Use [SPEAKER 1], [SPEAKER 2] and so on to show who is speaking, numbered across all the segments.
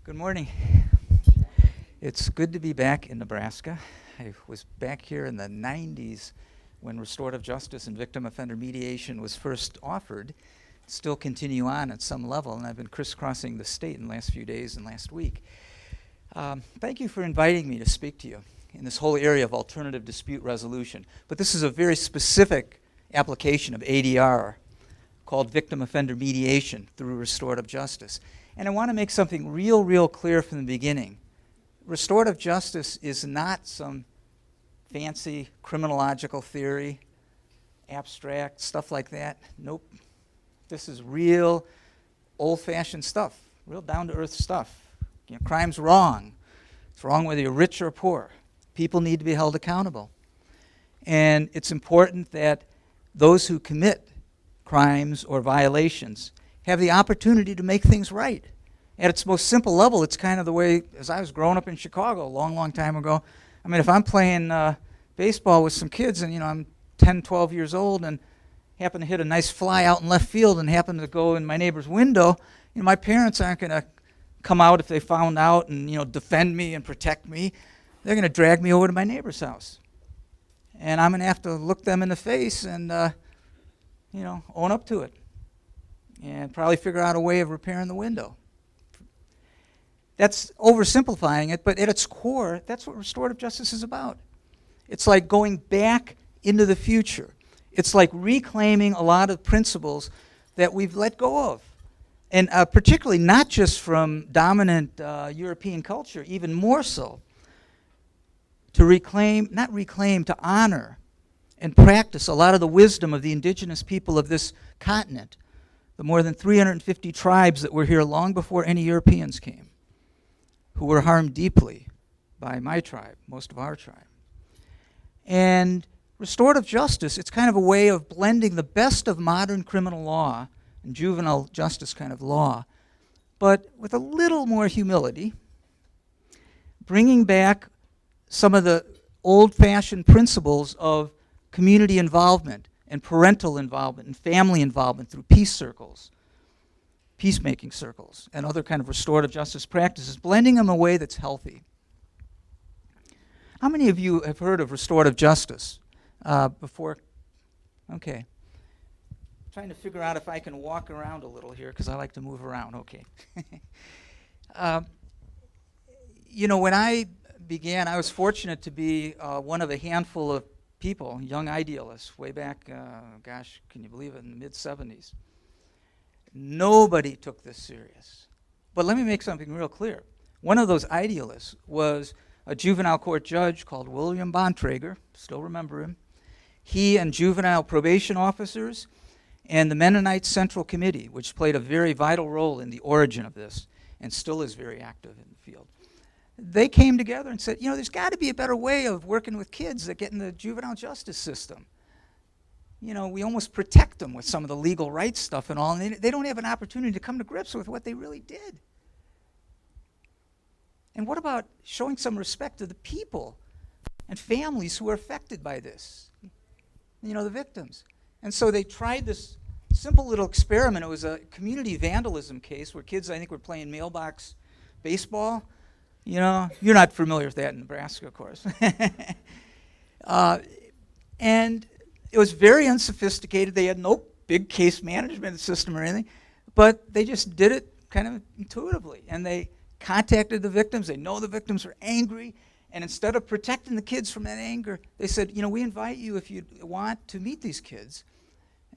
[SPEAKER 1] Good morning. It's good to be back in Nebraska. I was back here in the 90s when restorative justice and victim-offender mediation was first offered. Still continue on at some level, and I've been crisscrossing the state in the last few days and last week. Thank you for inviting me to speak to you in this whole area of alternative dispute resolution. But this is a very specific application of ADR called victim-offender mediation through restorative justice. And I want to make something real clear from the beginning. Restorative justice is not some fancy criminological theory, abstract, stuff like that. Nope. This is real old-fashioned stuff, real down-to-earth stuff. You know, crime's wrong. It's wrong whether you're rich or poor. People need to be held accountable. And it's important that those who commit crimes or violations have the opportunity to make things right. At its most simple level, it's kind of the way, as I was growing up in Chicago a long time ago, I mean, if I'm playing baseball with some kids and, I'm 10, 12 years old and happen to hit a nice fly out in left field and happen to go in my neighbor's window, my parents aren't going to come out if they found out and, defend me and protect me. They're going to drag me over to my neighbor's house. And I'm going to have to look them in the face and, own up to it. And probably figure out a way of repairing the window. That's oversimplifying it, but at its core, that's what restorative justice is about. It's like going back into the future. It's like reclaiming a lot of principles that we've let go of. And particularly not just from dominant European culture, even more so. To honor and practice a lot of the wisdom of the indigenous people of this continent. The more than 350 tribes that were here long before any Europeans came, who were harmed deeply by my tribe, most of our tribe. And restorative justice, it's kind of a way of blending the best of modern criminal law and juvenile justice kind of law, but with a little more humility, bringing back some of the old-fashioned principles of community involvement and parental involvement and family involvement through peace circles, peacemaking circles, and other kind of restorative justice practices, blending them in a way that's healthy. How many of you have heard of restorative justice before? Okay. Trying to figure out if I can walk around a little here because I like to move around. Okay. When I began, I was fortunate to be one of a handful of people, young idealists, way back, can you believe it, in the mid-'70s. Nobody took this serious. But let me make something real clear. One of those idealists was a juvenile court judge called William Bontrager, still remember him. He and juvenile probation officers and the Mennonite Central Committee, which played a very vital role in the origin of this and still is very active in the field. They came together and said, there's got to be a better way of working with kids that get in the juvenile justice system. We almost protect them with some of the legal rights stuff and all, and they don't have an opportunity to come to grips with what they really did. And what about showing some respect to the people and families who are affected by this? The victims. And so they tried this simple little experiment. It was a community vandalism case where kids, I think, were playing mailbox baseball. You're not familiar with that in Nebraska, of course. And it was very unsophisticated. They had no big case management system or anything, but they just did it kind of intuitively. And they contacted the victims. They know the victims are angry. And instead of protecting the kids from that anger, they said, we invite you if you want to meet these kids.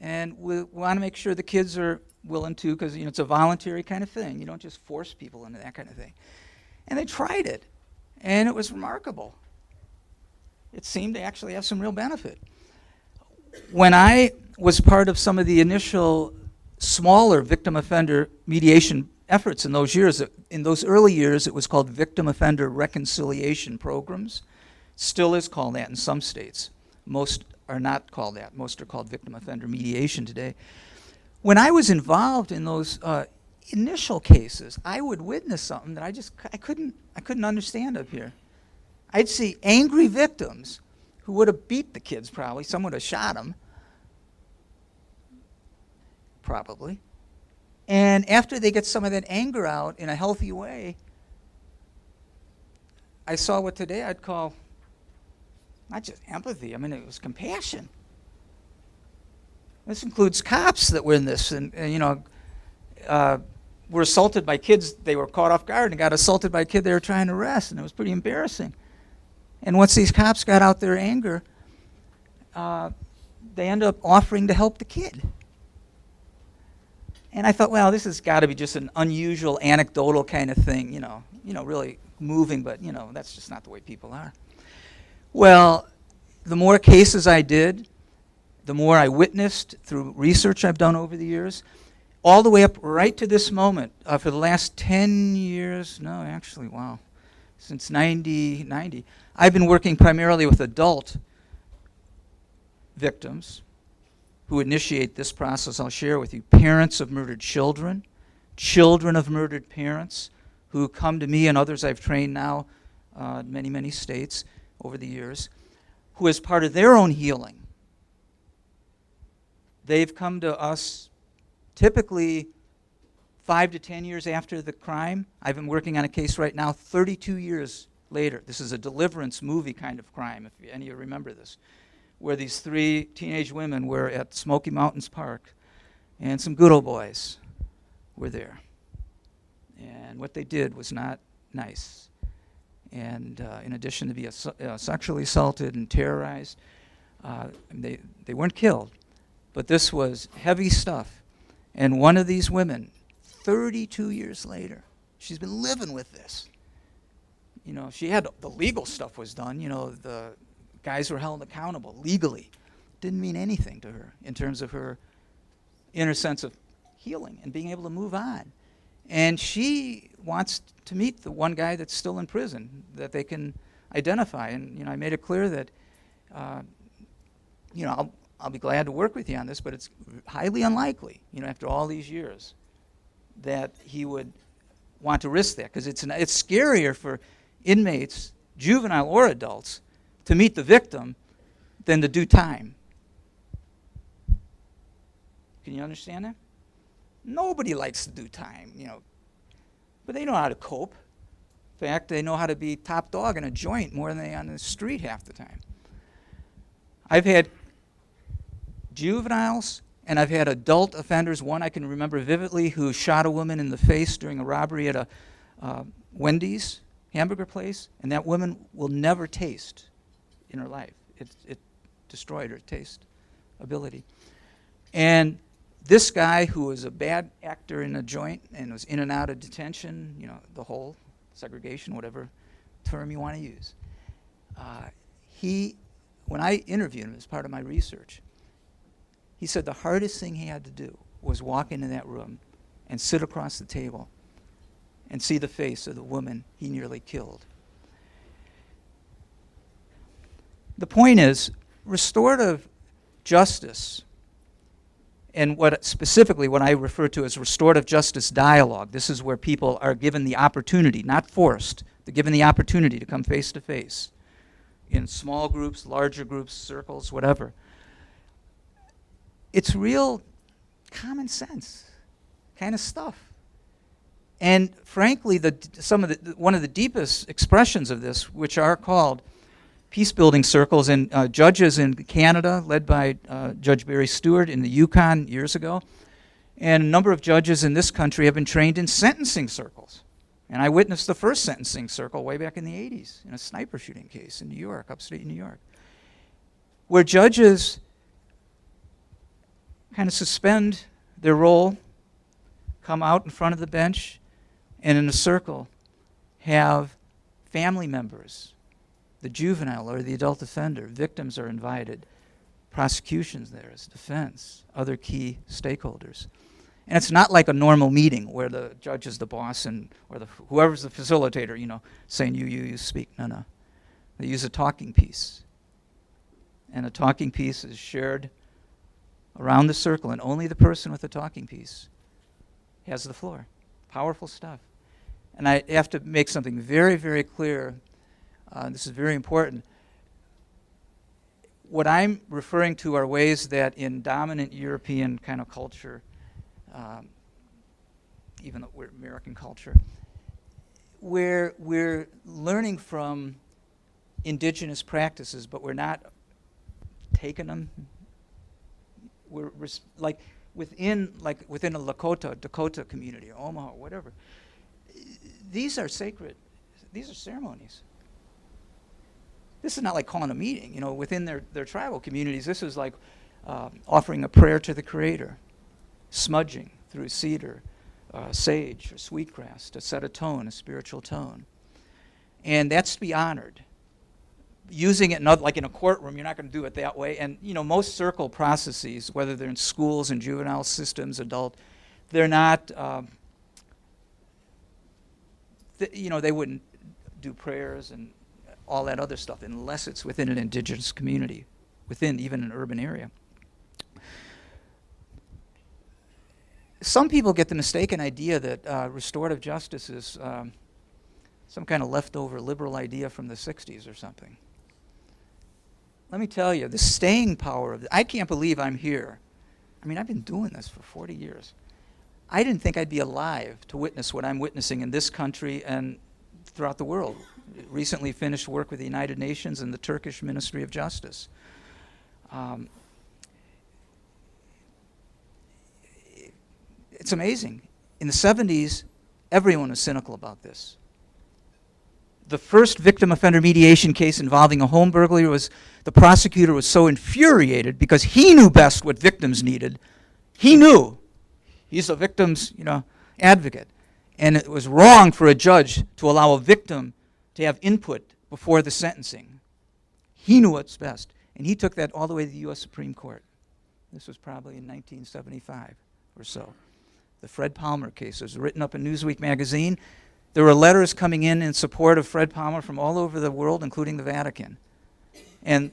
[SPEAKER 1] And we want to make sure the kids are willing to, because it's a voluntary kind of thing. You don't just force people into that kind of thing. And they tried it, and it was remarkable. It seemed to actually have some real benefit. When I was part of some of the initial smaller victim-offender mediation efforts in those years, in those early years, it was called victim-offender reconciliation programs. Still is called that in some states. Most are not called that. Most are called victim-offender mediation today. When I was involved in those initial cases, I would witness something that I couldn't understand up here. I'd see angry victims who would have beat the kids probably. Some would have shot them, probably. And after they get some of that anger out in a healthy way, I saw what today I'd call not just empathy, I mean, it was compassion. This includes cops that were in this, and were assaulted by kids. They were caught off guard and got assaulted by a kid they were trying to arrest, and it was pretty embarrassing. And once these cops got out their anger, they ended up offering to help the kid. And I thought, well, this has got to be just an unusual, anecdotal kind of thing, really moving, but that's just not the way people are. Well, the more cases I did, the more I witnessed through research I've done over the years, all the way up right to this moment, for the last 10 years, since 90, I've been working primarily with adult victims who initiate this process I'll share with you. Parents of murdered children, children of murdered parents who come to me and others I've trained now in many, many states over the years, who as part of their own healing, they've come to us typically 5 to 10 years after the crime. I've been working on a case right now 32 years later. This is a deliverance movie kind of crime, if any of you remember this, where these 3 teenage women were at Smoky Mountains Park, and some good old boys were there. And what they did was not nice. And in addition to being sexually assaulted and terrorized, they weren't killed. But this was heavy stuff. And one of these women, 32 years later, she's been living with this. She had the legal stuff was done. The guys were held accountable legally. Didn't mean anything to her in terms of her inner sense of healing and being able to move on. And she wants to meet the one guy that's still in prison that they can identify. And I made it clear that I'll be glad to work with you on this, but it's highly unlikely, after all these years, that he would want to risk that, because it's scarier for inmates, juvenile or adults, to meet the victim than to do time. Can you understand that? Nobody likes to do time, but they know how to cope. In fact, they know how to be top dog in a joint more than they on the street half the time. I've had juveniles and I've had adult offenders. One I can remember vividly who shot a woman in the face during a robbery at a Wendy's hamburger place, and that woman will never taste in her life. It destroyed her taste ability. And this guy who was a bad actor in a joint and was in and out of detention, the whole segregation, whatever term you want to use, when I interviewed him as part of my research, he said the hardest thing he had to do was walk into that room and sit across the table and see the face of the woman he nearly killed. The point is, restorative justice, and specifically what I refer to as restorative justice dialogue, this is where people are given the opportunity, not forced, they're given the opportunity to come face to face in small groups, larger groups, circles, whatever. It's real common sense kind of stuff. And frankly, one of the deepest expressions of this, which are called peace-building circles, and judges in Canada, led by Judge Barry Stewart in the Yukon years ago, and a number of judges in this country have been trained in sentencing circles. And I witnessed the first sentencing circle way back in the 80s in a sniper shooting case in New York, upstate New York, where judges kind of suspend their role, come out in front of the bench, and in a circle have family members, the juvenile or the adult offender, victims are invited, prosecution's there as defense, other key stakeholders. And it's not like a normal meeting where the judge is the boss or whoever's the facilitator, saying you speak. No. They use a talking piece. And a talking piece is shared around the circle, and only the person with the talking piece has the floor. Powerful stuff. And I have to make something very, very clear. This is very important. What I'm referring to are ways that in dominant European kind of culture, even though we're American culture, where we're learning from indigenous practices, but we're not taking them. We're like within a Lakota, Dakota community, or Omaha, whatever. These are sacred. These are ceremonies. This is not like calling a meeting. Within their tribal communities, this is like offering a prayer to the Creator, smudging through cedar, sage, or sweetgrass to set a tone, a spiritual tone. And that's to be honored. Using it like in a courtroom, you're not going to do it that way. And most circle processes, whether they're in schools and juvenile systems, adult, they're not. They wouldn't do prayers and all that other stuff unless it's within an indigenous community, within even an urban area. Some people get the mistaken idea that restorative justice is some kind of leftover liberal idea from the 60s or something. Let me tell you, the staying power of I can't believe I'm here. I mean, I've been doing this for 40 years. I didn't think I'd be alive to witness what I'm witnessing in this country and throughout the world. Recently finished work with the United Nations and the Turkish Ministry of Justice. It's amazing. In the 70s, everyone was cynical about this. The first victim-offender mediation case involving a home burglary the prosecutor was so infuriated because he knew best what victims needed. He knew. He's a victim's, advocate. And it was wrong for a judge to allow a victim to have input before the sentencing. He knew what's best. And he took that all the way to the U.S. Supreme Court. This was probably in 1975 or so. The Fred Palmer case was written up in Newsweek magazine. There were letters coming in support of Fred Palmer from all over the world, including the Vatican. And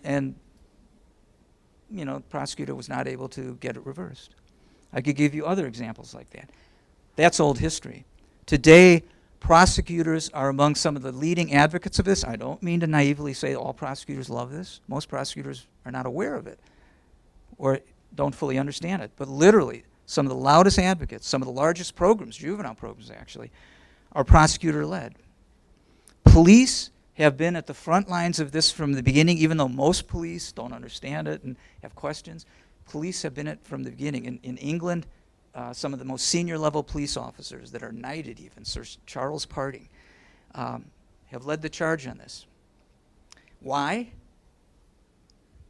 [SPEAKER 1] the prosecutor was not able to get it reversed. I could give you other examples like that. That's old history. Today, prosecutors are among some of the leading advocates of this. I don't mean to naively say all prosecutors love this. Most prosecutors are not aware of it or don't fully understand it. But literally, some of the loudest advocates, some of the largest programs, juvenile programs actually, are prosecutor-led. Police have been at the front lines of this from the beginning, even though most police don't understand it and have questions. Police have been it from the beginning. In England, some of the most senior level police officers that are knighted even, Sir Charles Parting, have led the charge on this. Why?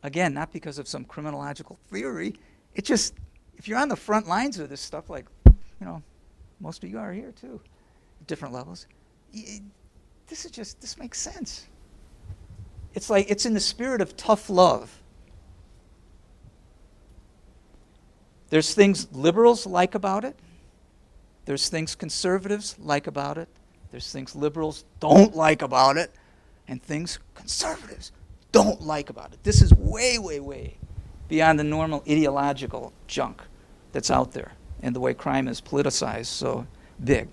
[SPEAKER 1] Again, not because of some criminological theory. It's just, if you're on the front lines of this stuff, like, most of you are here too, different levels, this makes sense. It's like, it's in the spirit of tough love. There's things liberals like about it. There's things conservatives like about it. There's things liberals don't like about it. And things conservatives don't like about it. This is way, way, way beyond the normal ideological junk that's out there and the way crime is politicized so big.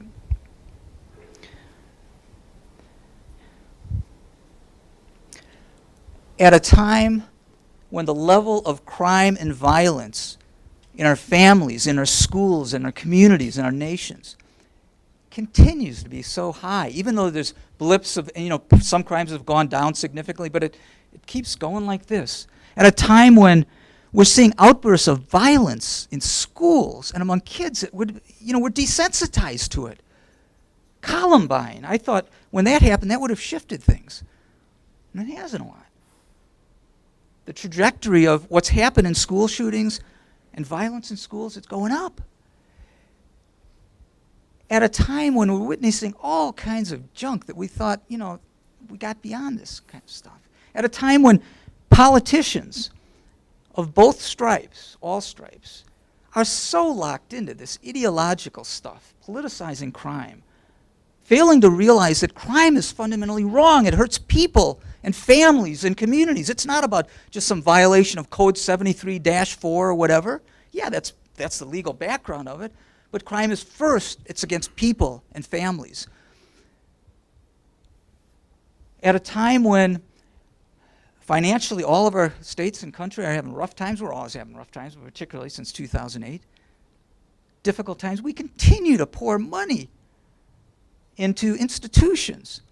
[SPEAKER 1] At a time when the level of crime and violence in our families, in our schools, in our communities, in our nations continues to be so high, even though there's blips of, some crimes have gone down significantly, but it keeps going like this. At a time when we're seeing outbursts of violence in schools and among kids that we're desensitized to it. Columbine, I thought when that happened, that would have shifted things. And it hasn't a lot. The trajectory of what's happened in school shootings and violence in schools, it's going up. At a time when we're witnessing all kinds of junk that we thought, we got beyond this kind of stuff. At a time when politicians of both stripes, all stripes, are so locked into this ideological stuff, politicizing crime, failing to realize that crime is fundamentally wrong. It hurts people and families and communities. It's not about just some violation of Code 73-4 or whatever. Yeah, that's the legal background of it. But crime is first, it's against people and families. At a time when financially all of our states and country are having rough times, we're always having rough times, particularly since 2008, difficult times, we continue to pour money into institutions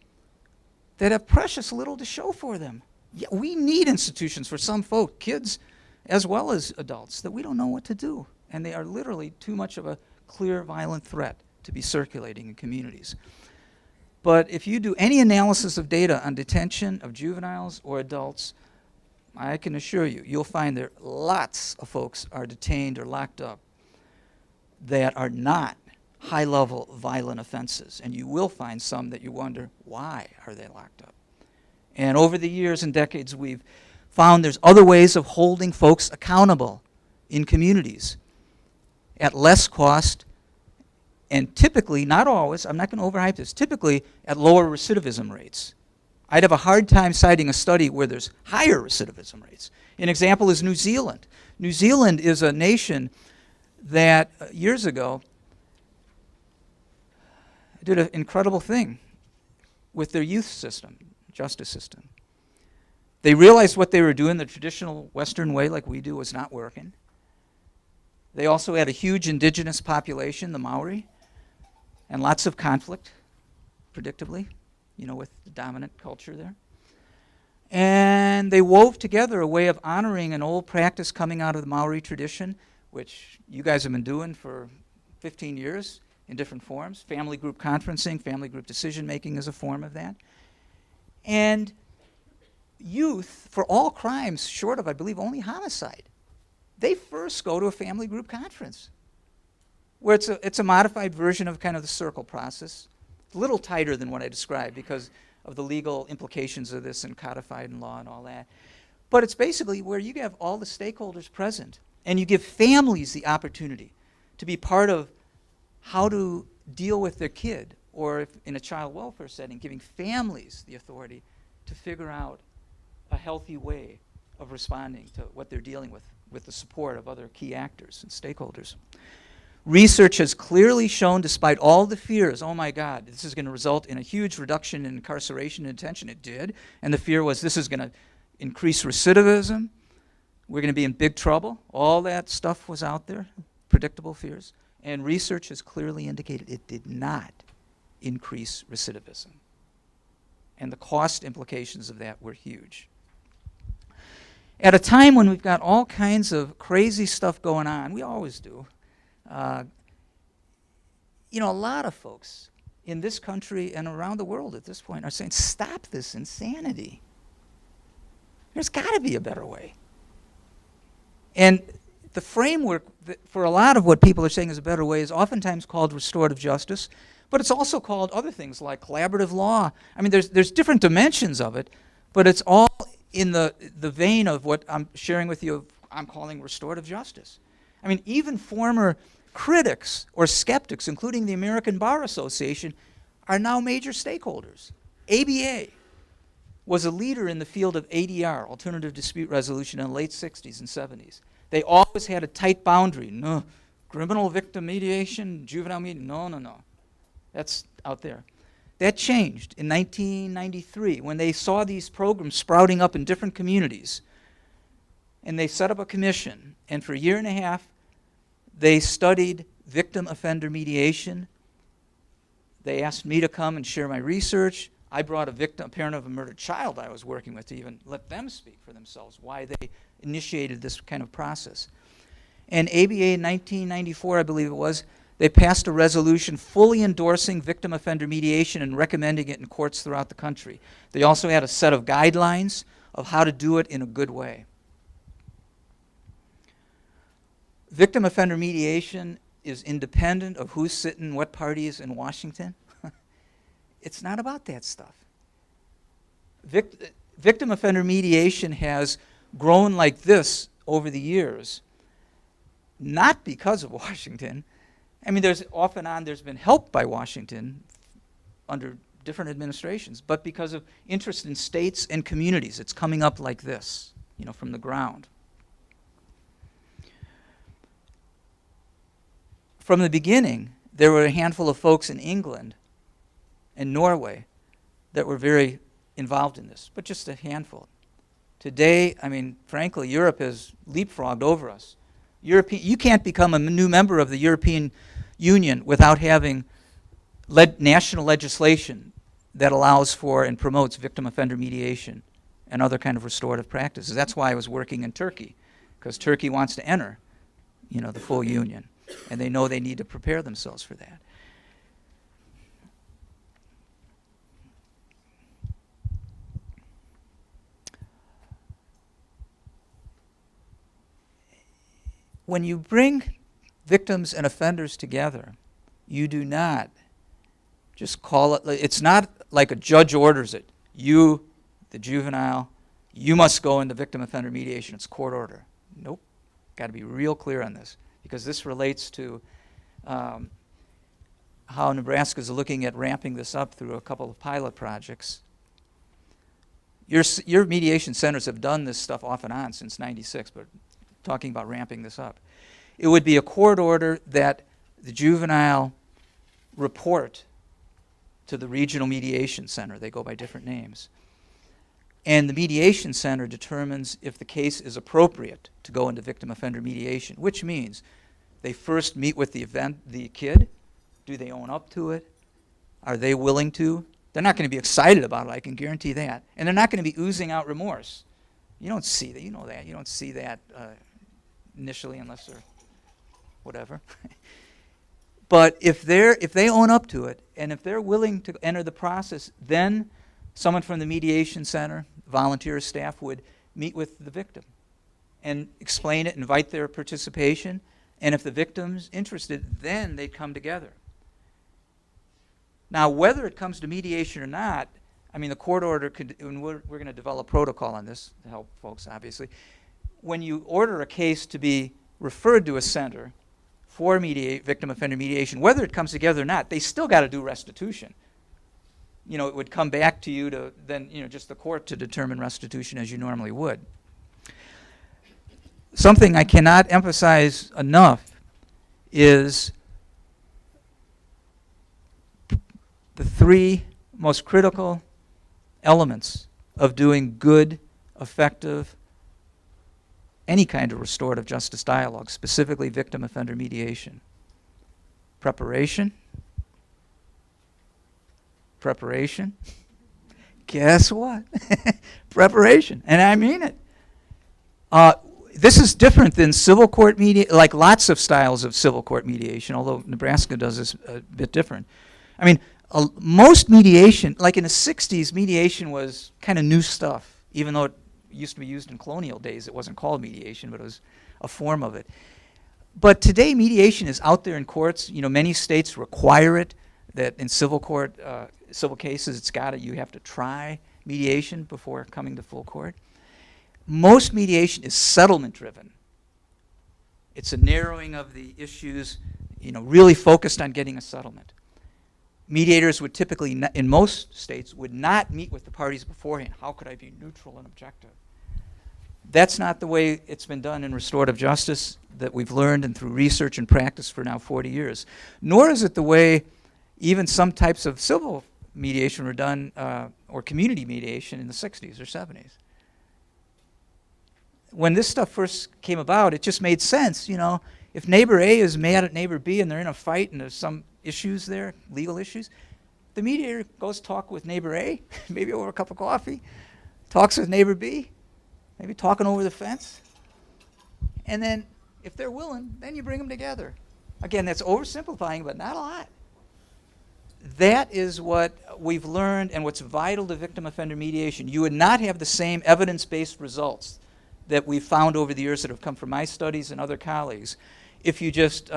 [SPEAKER 1] that have precious little to show for them. Yeah, we need institutions for some folk, kids as well as adults, that we don't know what to do. And they are literally too much of a clear, violent threat to be circulating in communities. But if you do any analysis of data on detention of juveniles or adults, I can assure you, you'll find there lots of folks are detained or locked up that are not high-level violent offenses. And you will find some that you wonder, why are they locked up? And over the years and decades, we've found there's other ways of holding folks accountable in communities at less cost, and typically, not always, I'm not going to overhype this, typically at lower recidivism rates. I'd have a hard time citing a study where there's higher recidivism rates. An example is New Zealand. New Zealand is a nation that years ago did an incredible thing with their youth system, justice system. They realized what they were doing the traditional Western way, like we do, was not working. They also had a huge indigenous population, the Maori, and lots of conflict, predictably, you know, with the dominant culture there. And they wove together a way of honoring an old practice coming out of the Maori tradition, which you guys have been doing for 15 years in different forms. Family group conferencing, family group decision-making is a form of that. And youth, for all crimes short of, I believe, only homicide, they first go to a family group conference, where it's a modified version of kind of the circle process. It's a little tighter than what I described because of the legal implications of this and codified in law and all that. But it's basically where you have all the stakeholders present, and you give families the opportunity to be part of how to deal with their kid, or if in a child welfare setting, giving families the authority to figure out a healthy way of responding to what they're dealing with the support of other key actors and stakeholders. Research has clearly shown, despite all the fears, oh my God, this is going to result in a huge reduction in incarceration and detention. It did. And the fear was this is going to increase recidivism. We're going to be in big trouble. All that stuff was out there, predictable fears. And research has clearly indicated it did not increase recidivism. And the cost implications of that were huge. At a time when we've got all kinds of crazy stuff going on, we always do, you know, a lot of folks in this country and around the world at this point are saying, stop this insanity. There's got to be a better way. And the framework for a lot of what people are saying is a better way is oftentimes called restorative justice, but it's also called other things like collaborative law. I mean, there's different dimensions of it, but it's all in the vein of what I'm sharing with you, I'm calling restorative justice. I mean, even former critics or skeptics, including the American Bar Association, are now major stakeholders. ABA was a leader in the field of ADR, alternative dispute resolution, in the late 60s and 70s. They always had a tight boundary. No, criminal victim mediation, juvenile mediation, no. That's out there. That changed in 1993 when they saw these programs sprouting up in different communities. And they set up a commission. And for a year and a half, they studied victim-offender mediation. They asked me to come and share my research. I brought a parent of a murdered child I was working with to even let them speak for themselves, why they initiated this kind of process. And ABA in 1994, I believe it was, they passed a resolution fully endorsing victim-offender mediation and recommending it in courts throughout the country. They also had a set of guidelines of how to do it in a good way. Victim-offender mediation is independent of who's sitting what parties in Washington. It's not about that stuff. Victim-offender mediation has grown like this over the years, not because of Washington. I mean, there's been help by Washington under different administrations, but because of interest in states and communities, it's coming up like this, you know, from the ground. From the beginning, there were a handful of folks in England and Norway that were very involved in this, but just a handful. Today, I mean, frankly, Europe has leapfrogged over us. You can't become a new member of the European Union without having national legislation that allows for and promotes victim-offender mediation and other kind of restorative practices. That's why I was working in Turkey, because Turkey wants to enter, the full union, and they know they need to prepare themselves for that. When you bring victims and offenders together, you do not just call it, it's not like a judge orders it. You, the juvenile, you must go into victim offender mediation. It's court order. Nope. Got to be real clear on this, because this relates to how Nebraska is looking at ramping this up through a couple of pilot projects. Your mediation centers have done this stuff off and on since '96, but talking about ramping this up. It would be a court order that the juvenile report to the regional mediation center. They go by different names. And the mediation center determines if the case is appropriate to go into victim offender mediation, which means they first meet with the kid. Do they own up to it? Are they willing to? They're not going to be excited about it, I can guarantee that. And they're not going to be oozing out remorse. You don't see that, you know that. You don't see that initially unless they're whatever. But if they own up to it, and if they're willing to enter the process, then someone from the mediation center, volunteer staff, would meet with the victim and explain it, invite their participation, and if the victim's interested, then they'd come together. Now, whether it comes to mediation or not, I mean, the court order could, and we're going to develop protocol on this to help folks, obviously. When you order a case to be referred to a center for victim offender mediation, whether it comes together or not, they still got to do restitution. It would come back to you to then, just the court to determine restitution as you normally would. Something I cannot emphasize enough is the three most critical elements of doing good, effective, any kind of restorative justice dialogue, specifically victim offender mediation. Preparation. Guess what? Preparation, and I mean it. This is different than civil court mediation, like lots of styles of civil court mediation, although Nebraska does this a bit different. I mean, most mediation, like in the 60s, mediation was kind of new stuff, even though it used to be used in colonial days. It wasn't called mediation, but it was a form of it. But today, mediation is out there in courts. Many states require it, that in civil court, civil cases, you have to try mediation before coming to full court. Most mediation is settlement-driven. It's a narrowing of the issues, really focused on getting a settlement. Mediators would typically, in most states, would not meet with the parties beforehand. How could I be neutral and objective? That's not the way it's been done in restorative justice that we've learned and through research and practice for now 40 years. Nor is it the way even some types of civil mediation were done, or community mediation in the 60s or 70s. When this stuff first came about, it just made sense. If neighbor A is mad at neighbor B and they're in a fight and there's some issues there, legal issues, the mediator goes talk with neighbor A, maybe over a cup of coffee, talks with neighbor B, maybe talking over the fence, and then if they're willing, then you bring them together. Again, that's oversimplifying, but not a lot. That is what we've learned and what's vital to victim offender mediation. You would not have the same evidence-based results that we've found over the years that have come from my studies and other colleagues if you just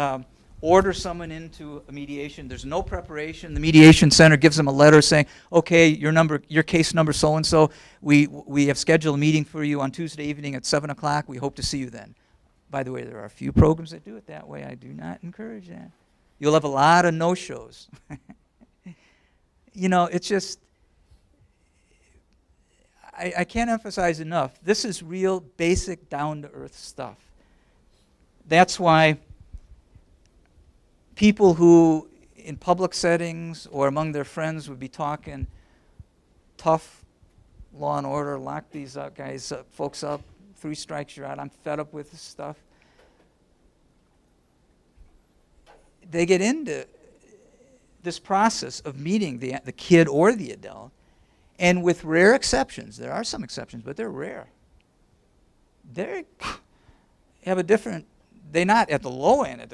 [SPEAKER 1] order someone into a mediation. There's no preparation. The mediation center gives them a letter saying, okay, your case number so-and-so, we have scheduled a meeting for you on Tuesday evening at 7 o'clock. We hope to see you then. By the way, there are a few programs that do it that way. I do not encourage that. You'll have a lot of no-shows. It's just, I can't emphasize enough, this is real basic down-to-earth stuff. That's why people who in public settings or among their friends would be talking tough law and order, lock these folks up, 3 strikes, you're out, I'm fed up with this stuff. this process of meeting the kid or the adult, and with rare exceptions, there are some exceptions, but they're rare. They have a different, they're not at the low end. At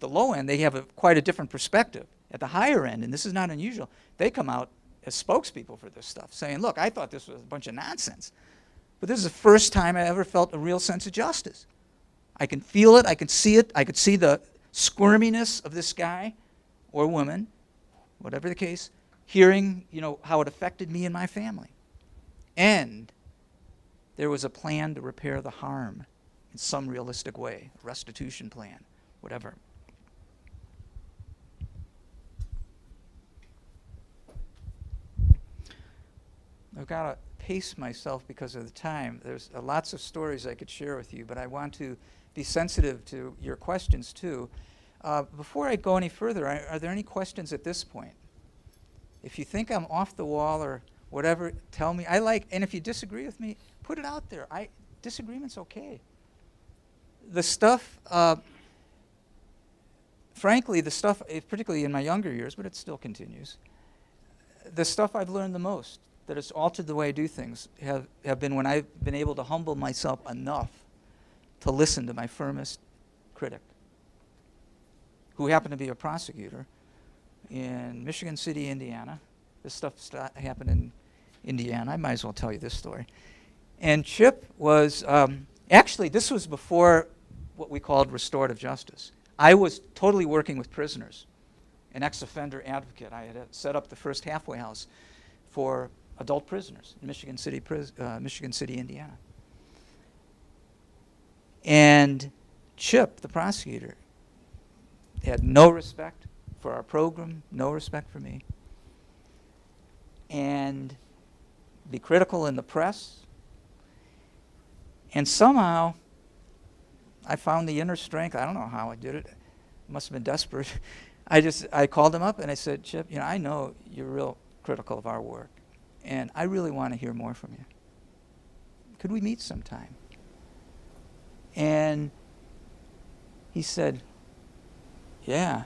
[SPEAKER 1] the low end, they have quite a different perspective. At the higher end, and this is not unusual, they come out as spokespeople for this stuff, saying, look, I thought this was a bunch of nonsense. But this is the first time I ever felt a real sense of justice. I can feel it, I can see it, I could see the squirminess of this guy or woman, whatever the case, hearing, how it affected me and my family. And there was a plan to repair the harm in some realistic way, a restitution plan, whatever. I've got to pace myself because of the time. There's lots of stories I could share with you, but I want to be sensitive to your questions too. Before I go any further, are there any questions at this point? If you think I'm off the wall or whatever, tell me. And if you disagree with me, put it out there. Disagreement's okay. The stuff, frankly, particularly in my younger years, but it still continues, the stuff I've learned the most, that has altered the way I do things, have been when I've been able to humble myself enough to listen to my firmest critic, who happened to be a prosecutor in Michigan City, Indiana. This stuff happened in Indiana. I might as well tell you this story. And Chip was, actually, this was before what we called restorative justice. I was totally working with prisoners, an ex-offender advocate. I had set up the first halfway house for adult prisoners in Michigan City, Indiana. And Chip, the prosecutor, had no respect for our program, no respect for me, and be critical in the press. And somehow, I found the inner strength. I don't know how I did it. I must have been desperate. I called him up and I said, Chip, I know you're real critical of our work, and I really want to hear more from you. Could we meet sometime? And he said, yeah.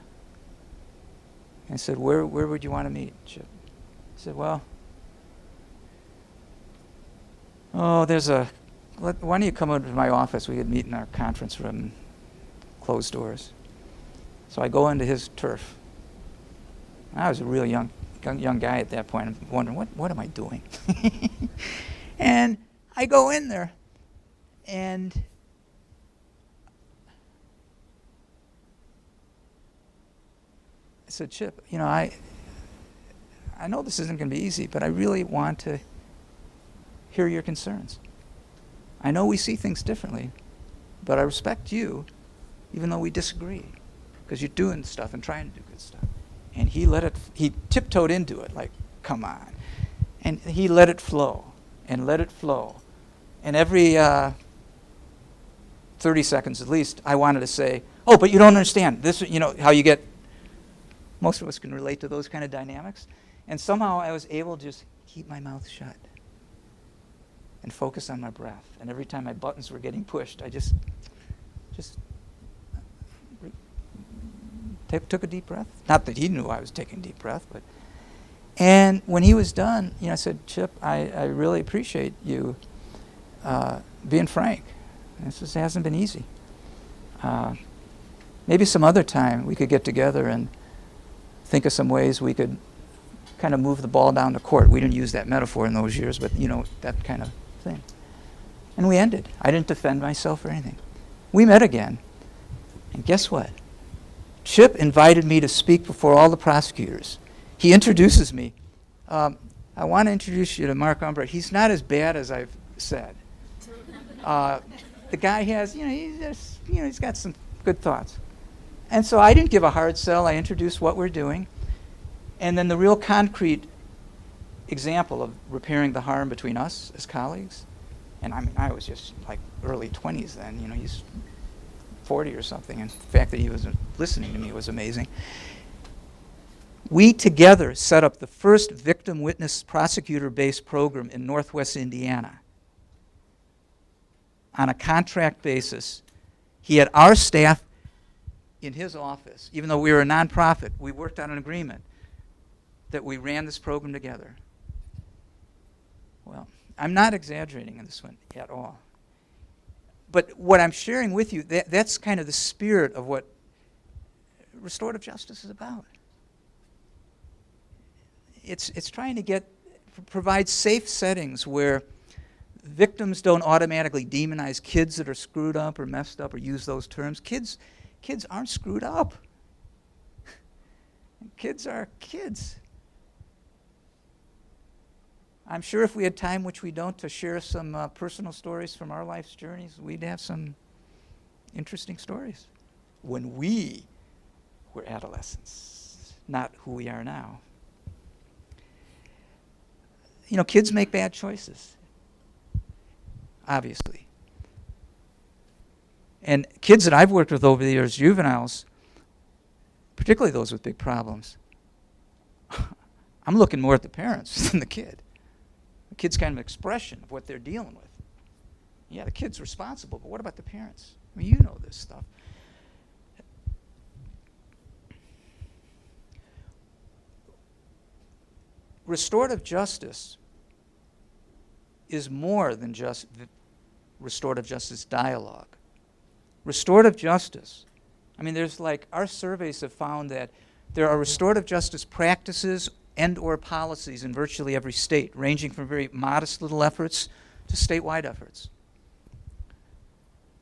[SPEAKER 1] I said, where would you want to meet, Chip? He said, well, why don't you come over to my office? We could meet in our conference room, closed doors. So I go into his turf. I was a real young guy at that point. I'm wondering, what am I doing? And I go in there, and I said, Chip, I know this isn't going to be easy, but I really want to hear your concerns. I know we see things differently, but I respect you, even though we disagree, because you're doing stuff and trying to do good stuff. And he tiptoed into it, like, come on. And he let it flow, and let it flow. And every 30 seconds at least, I wanted to say, oh, but you don't understand. This, how you get, most of us can relate to those kind of dynamics. And somehow I was able to just keep my mouth shut and focus on my breath. And every time my buttons were getting pushed, I just took a deep breath. Not that he knew I was taking a deep breath, but. And when he was done, I said, Chip, I really appreciate you being frank. This just hasn't been easy. Maybe some other time we could get together and think of some ways we could kind of move the ball down the court. We didn't use that metaphor in those years, but that kind of thing. And we ended. I didn't defend myself or anything. We met again. And guess what? Chip invited me to speak before all the prosecutors. He introduces me. I want to introduce you to Mark Umbreit. He's not as bad as I've said. The guy has, he's got some good thoughts. And so I didn't give a hard sell. I introduced what we're doing. And then the real concrete example of repairing the harm between us as colleagues, and I was just like early 20s then, he's 40 or something, and the fact that he was listening to me was amazing. We together set up the first victim witness prosecutor-based program in Northwest Indiana on a contract basis. He had our staff in his office. Even though we were a nonprofit, we worked on an agreement. that we ran this program together. Well, I'm not exaggerating in this one at all. But what I'm sharing with you, that's kind of the spirit of what restorative justice is about. It's trying to provide safe settings where victims don't automatically demonize kids that are screwed up or messed up or use those terms. Kids aren't screwed up. Kids are kids. I'm sure if we had time, which we don't, to share some personal stories from our life's journeys, we'd have some interesting stories when we were adolescents, not who we are now. You know, kids make bad choices, obviously. And kids that I've worked with over the years, juveniles, particularly those with big problems, I'm looking more at the parents than the kid. The kid's kind of an expression of what they're dealing with. Yeah, the kid's responsible, but what about the parents? I mean, you know this stuff. Restorative justice is more than just restorative justice dialogue. Restorative justice, I mean, there's like, our surveys have found that there are restorative justice practices and or policies in virtually every state, ranging from very modest little efforts to statewide efforts.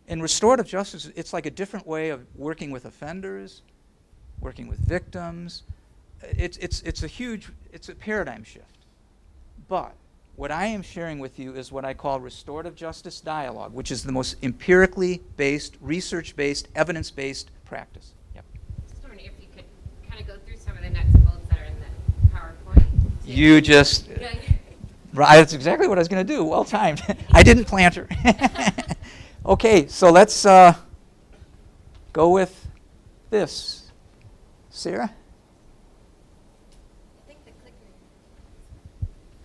[SPEAKER 1] In restorative justice, it's like a different way of working with offenders, working with victims. It's a paradigm shift. But what I am sharing with you is what I call restorative justice dialogue, which is the most empirically based, research-based, evidence-based practice. Yep.
[SPEAKER 2] Just wondering if you could kind of go through some of the nuts and bolts that are in the PowerPoint.
[SPEAKER 1] You just, right, that's exactly what I was going to do. Well timed. I didn't plant her. Okay, so let's go with this. Sarah?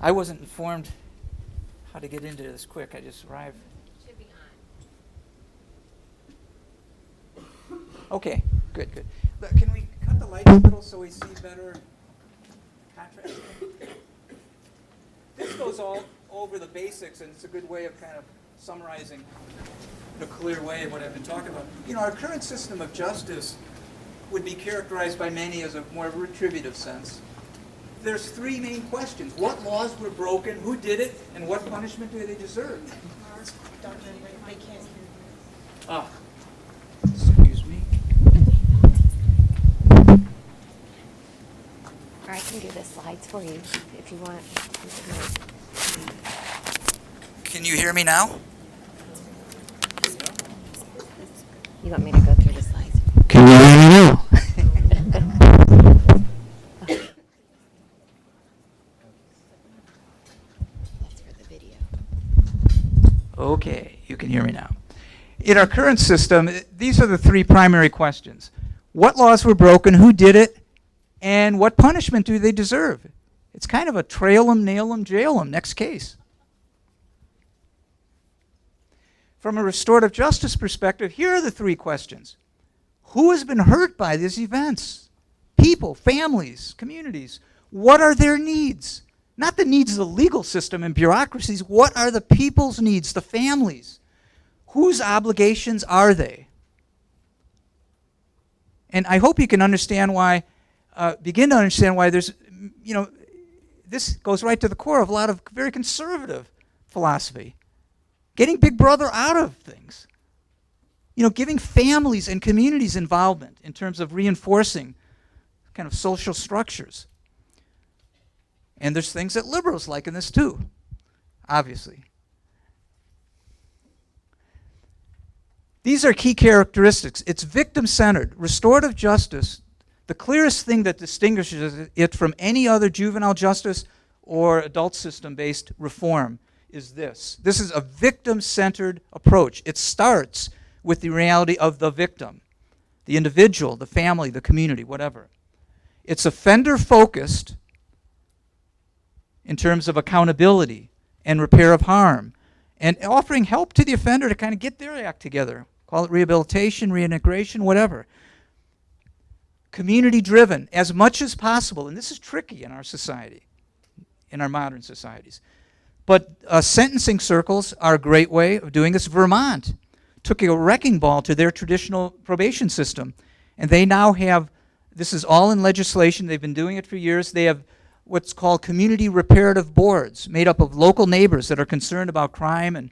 [SPEAKER 1] I wasn't informed how to get into this quick. I just arrived.
[SPEAKER 2] Should be on.
[SPEAKER 1] Okay, good. But can we cut the lights a little so we see better contrast? This goes all over the basics, and it's a good way of kind of summarizing in a clear way what I've been talking about. You know, our current system of justice would be characterized by many as a more retributive sense. There's three main questions. What laws were broken, who did it, and what punishment do they deserve? Excuse me.
[SPEAKER 2] Or I can do the slides for you if you want.
[SPEAKER 1] Can you hear me now?
[SPEAKER 2] You want me to go through the slides?
[SPEAKER 1] Can you hear me now? Okay, you can hear me now. In our current system, these are the three primary questions. What laws were broken, who did it, and what punishment do they deserve? It's kind of a trail them, nail them, jail them, next case. From a restorative justice perspective, here are the three questions. Who has been hurt by these events? People, families, communities. What are their needs? Not the needs of the legal system and bureaucracies. What are the people's needs, the families? Whose obligations are they? And I hope you can understand why, begin to understand why there's, you know, this goes right to the core of a lot of very conservative philosophy. Getting Big Brother out of things. You know, giving families and communities involvement in terms of reinforcing kind of social structures. And there's things that liberals like in this too, obviously. These are key characteristics. It's victim-centered. Restorative justice, the clearest thing that distinguishes it from any other juvenile justice or adult system-based reform is this. This is a victim-centered approach. It starts with the reality of the victim, the individual, the family, the community, whatever. It's offender-focused in terms of accountability and repair of harm, and offering help to the offender to kind of get their act together. Call it rehabilitation, reintegration, whatever. community-driven as much as possible, and this is tricky in our society, in our modern societies. But sentencing circles are a great way of doing this. Vermont took a wrecking ball to their traditional probation system, and they now have, this is all in legislation, they've been doing it for years, they have what's called community reparative boards made up of local neighbors that are concerned about crime and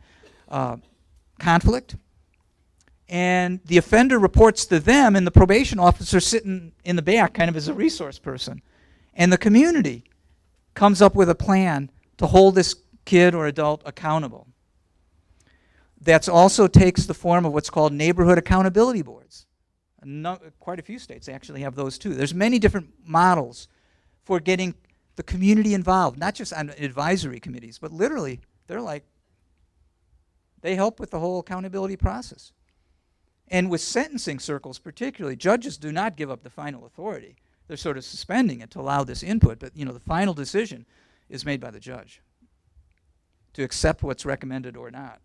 [SPEAKER 1] conflict. And the offender reports to them, and the probation officer sitting in the back kind of as a resource person. And the community comes up with a plan to hold this kid or adult accountable. That also takes the form of what's called neighborhood accountability boards. Quite a few states actually have those too. There's many different models for getting the community involved, not just on advisory committees, but literally they help with the whole accountability process. And with sentencing circles particularly, judges do not give up the final authority. They're sort of suspending it to allow this input, but the final decision is made by the judge to accept what's recommended or not.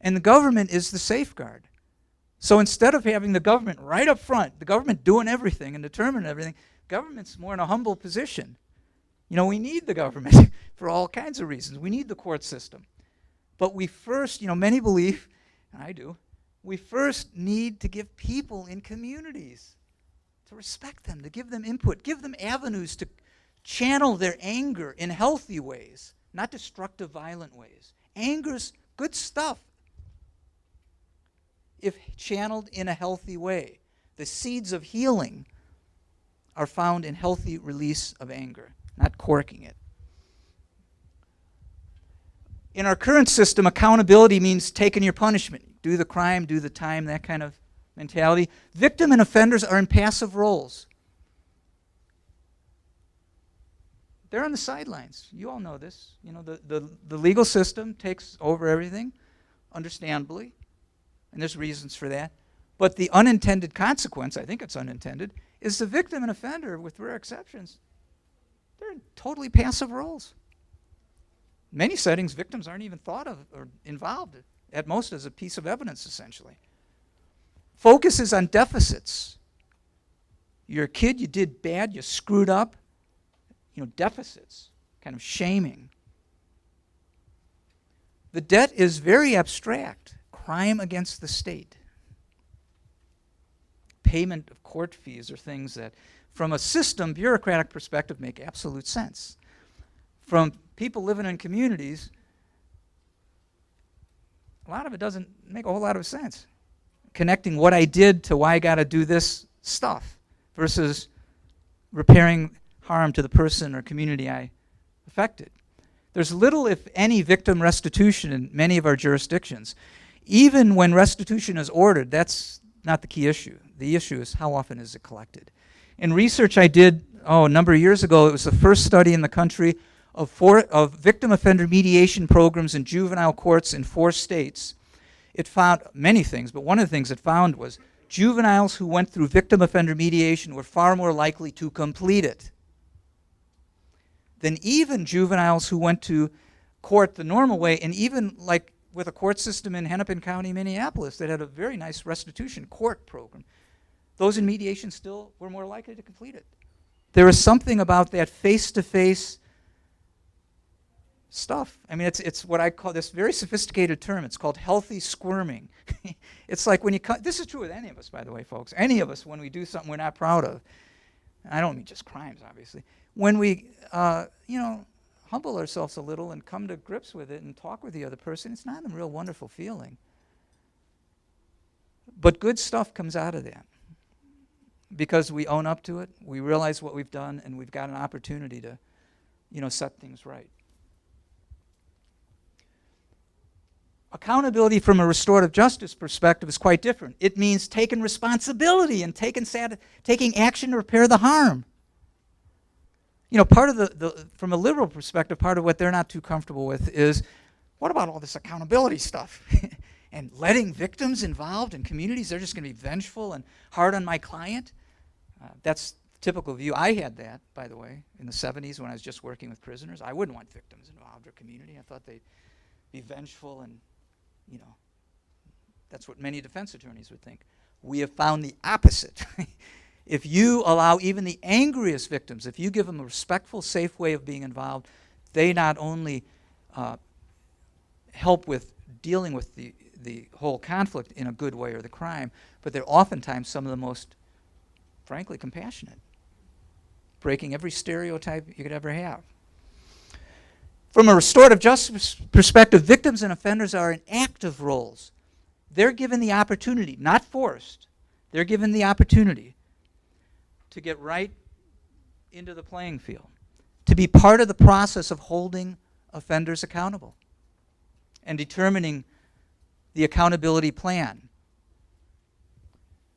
[SPEAKER 1] And the government is the safeguard. So instead of having the government right up front, the government doing everything and determining everything, government's more in a humble position. We need the government for all kinds of reasons. We need the court system. But we first, many believe, and I do, we first need to give people in communities, to respect them, to give them input, give them avenues to channel their anger in healthy ways, not destructive, violent ways. Anger's good stuff if channeled in a healthy way. The seeds of healing are found in healthy release of anger, not corking it. In our current system, accountability means taking your punishment. Do the crime, do the time, that kind of mentality. Victim and offenders are in passive roles. They're on the sidelines. You all know this. The legal system takes over everything, understandably, and there's reasons for that. But the unintended consequence, I think it's unintended, is the victim and offender, with rare exceptions, they're in totally passive roles. In many settings, victims aren't even thought of or involved, at most as a piece of evidence, essentially. Focus is on deficits. You're a kid, you did bad, you screwed up. Deficits, kind of shaming. The debt is very abstract. Crime against the state. Payment of court fees are things that, from a system, bureaucratic perspective, make absolute sense. From people living in communities, a lot of it doesn't make a whole lot of sense. Connecting what I did to why I got to do this stuff versus repairing harm to the person or community I affected. There's little, if any, victim restitution in many of our jurisdictions. Even when restitution is ordered, that's not the key issue. The issue is how often is it collected. In research I did a number of years ago, it was the first study in the country of victim-offender mediation programs in juvenile courts in 4 states. It found many things, but one of the things it found was juveniles who went through victim-offender mediation were far more likely to complete it than even juveniles who went to court the normal way, and even like with a court system in Hennepin County, Minneapolis, that had a very nice restitution court program. Those in mediation still were more likely to complete it. There is something about that face-to-face stuff. I mean, it's what I call this very sophisticated term. It's called healthy squirming. It's like when you this is true with any of us, by the way, folks. Any of us, when we do something we're not proud of, I don't mean just crimes, obviously. When we, humble ourselves a little and come to grips with it and talk with the other person, it's not a real wonderful feeling. But good stuff comes out of that because we own up to it, we realize what we've done, and we've got an opportunity to, set things right. Accountability from a restorative justice perspective is quite different. It means taking responsibility and taking action to repair the harm. Part of from a liberal perspective, part of what they're not too comfortable with is, what about all this accountability stuff? And letting victims involved in communities, they're just going to be vengeful and hard on my client? That's the typical view. I had that, by the way, in the 70s when I was just working with prisoners. I wouldn't want victims involved or community. I thought they'd be vengeful and, that's what many defense attorneys would think. We have found the opposite. If you allow even the angriest victims, if you give them a respectful, safe way of being involved, they not only help with dealing with the whole conflict in a good way or the crime, but they're oftentimes some of the most, frankly, compassionate, breaking every stereotype you could ever have. From a restorative justice perspective, victims and offenders are in active roles. They're given the opportunity, not forced, they're given the opportunity to get right into the playing field, to be part of the process of holding offenders accountable and determining the accountability plan.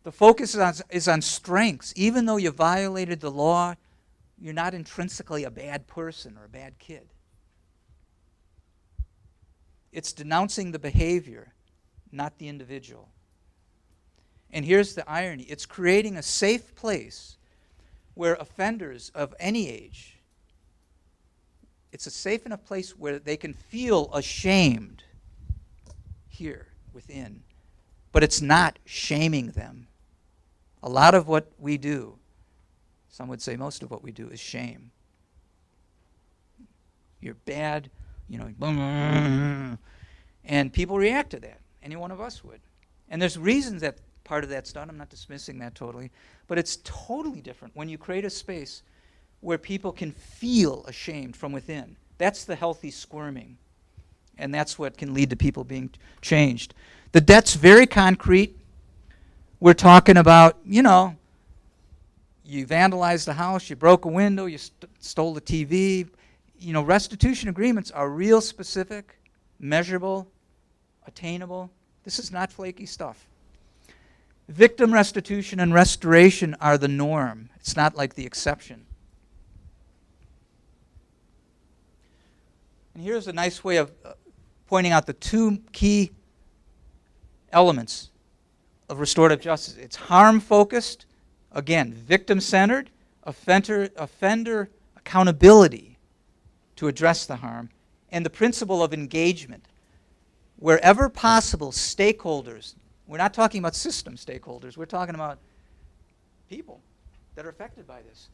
[SPEAKER 1] The focus is on strengths. Even though you violated the law, you're not intrinsically a bad person or a bad kid. It's denouncing the behavior, not the individual. And here's the irony. It's creating a safe place where offenders of any age, it's a safe enough place where they can feel ashamed here within, but it's not shaming them. A lot of what we do, some would say most of what we do, is shame. You're bad, and people react to that. Any one of us would. And there's reasons that part of that's done. I'm not dismissing that totally. But it's totally different when you create a space where people can feel ashamed from within. That's the healthy squirming. And that's what can lead to people being changed. The debt's very concrete. We're talking about, you vandalized the house, you broke a window, you stole the TV. Restitution agreements are real specific, measurable, attainable. This is not flaky stuff. Victim restitution and restoration are the norm. It's not like the exception. And here's a nice way of pointing out the two key elements of restorative justice. It's harm-focused, again, victim-centered, offender accountability to address the harm, and the principle of engagement. Wherever possible, stakeholders, we're not talking about system stakeholders, we're talking about people that are affected by this.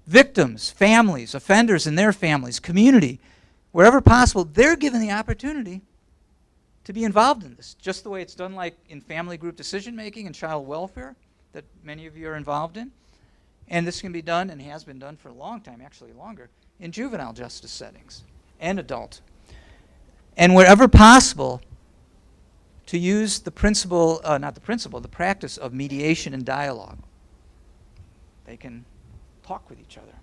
[SPEAKER 1] Victims, families, offenders and their families, community, wherever possible, they're given the opportunity to be involved in this, just the way it's done like in family group decision making and child welfare that many of you are involved in. And this can be done and has been done for a long time, actually longer, in juvenile justice settings and adult. And wherever possible, to use the principle, the practice of mediation and dialogue. They can talk with each other.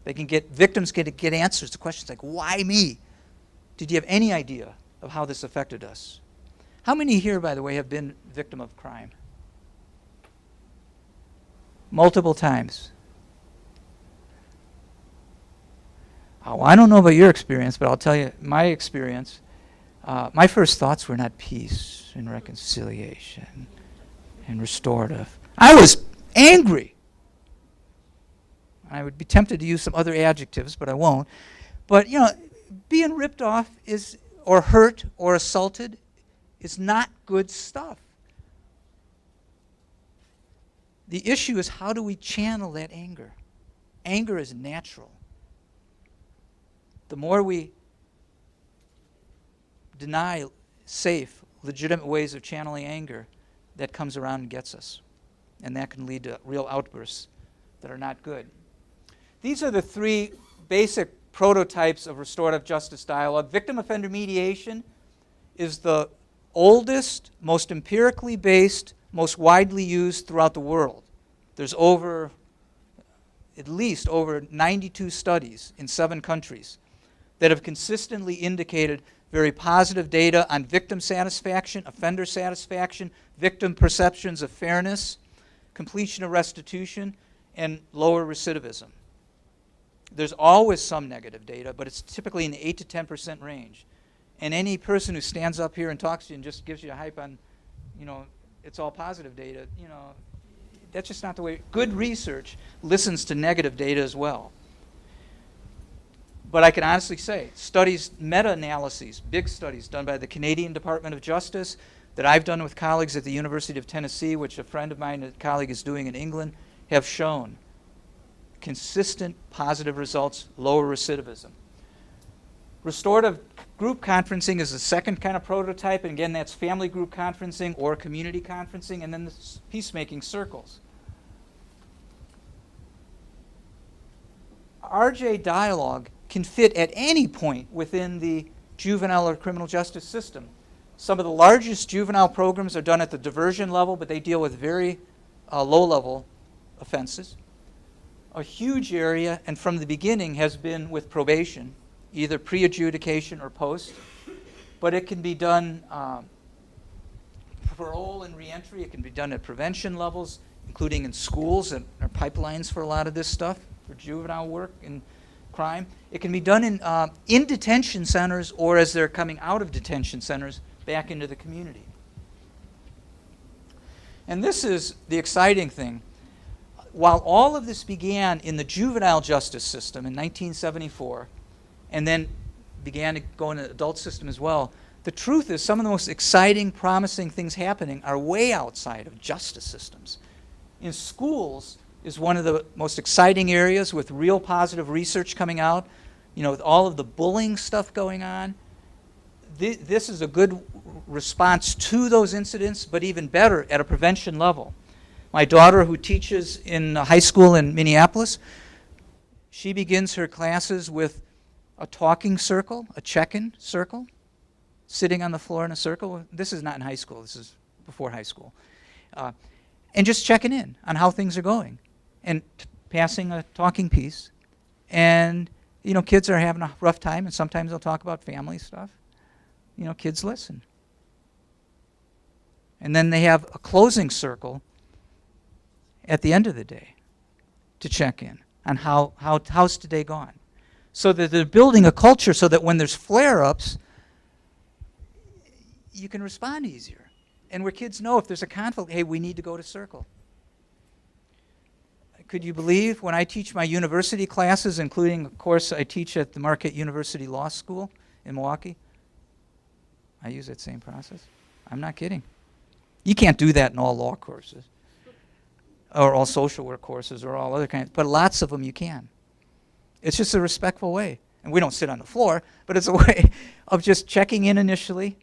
[SPEAKER 1] Victims get answers to questions like, why me? Did you have any idea of how this affected us? How many here, by the way, have been victim of crime? Multiple times. Oh, I don't know about your experience, but I'll tell you my experience. My first thoughts were not peace and reconciliation and restorative. I was angry. I would be tempted to use some other adjectives, but I won't. But, being ripped off or hurt or assaulted is not good stuff. The issue is, how do we channel that anger? Anger is natural. The more we deny safe, legitimate ways of channeling anger, that comes around and gets us. And that can lead to real outbursts that are not good. These are the three basic prototypes of restorative justice dialogue. Victim-Offender Mediation is the oldest, most empirically based, most widely used throughout the world. There's at least over 92 studies in 7 countries that have consistently indicated very positive data on victim satisfaction, offender satisfaction, victim perceptions of fairness, completion of restitution, and lower recidivism. There's always some negative data, but it's typically in the 8 to 10% range. And any person who stands up here and talks to you and just gives you a hype on, it's all positive data, that's just not the way. Good research listens to negative data as well. But I can honestly say, studies, meta-analyses, big studies done by the Canadian Department of Justice that I've done with colleagues at the University of Tennessee, which a friend of mine, a colleague, is doing in England, have shown consistent positive results, lower recidivism. Restorative group conferencing is the second kind of prototype, and again, that's family group conferencing or community conferencing, and then the peacemaking circles. RJ dialogue can fit at any point within the juvenile or criminal justice system. Some of the largest juvenile programs are done at the diversion level, but they deal with very low-level offenses. A huge area, and from the beginning, has been with probation, either pre-adjudication or post. But it can be done parole and reentry. It can be done at prevention levels, including in schools that are pipelines for a lot of this stuff, for juvenile work and crime. It can be done in detention centers or as they're coming out of detention centers back into the community. And this is the exciting thing. While all of this began in the juvenile justice system in 1974, and then began to go into the adult system as well, the truth is some of the most exciting, promising things happening are way outside of justice systems. In schools is one of the most exciting areas with real positive research coming out, with all of the bullying stuff going on. This is a good response to those incidents, but even better at a prevention level. My daughter, who teaches in a high school in Minneapolis, she begins her classes with a talking circle, a check-in circle, sitting on the floor in a circle. This is not in high school. This is before high school. And just checking in on how things are going and passing a talking piece. And, kids are having a rough time, and sometimes they'll talk about family stuff. Kids listen. And then they have a closing circle at the end of the day to check in on how's today gone. So that they're building a culture so that when there's flare-ups, you can respond easier. And where kids know if there's a conflict, hey, we need to go to circle. Could you believe when I teach my university classes, including, of course, I teach at the Marquette University Law School in Milwaukee, I use that same process. I'm not kidding. You can't do that in all law courses or all social work courses or all other kinds, but lots of them you can. It's just a respectful way. And we don't sit on the floor, but it's a way of just checking in initially.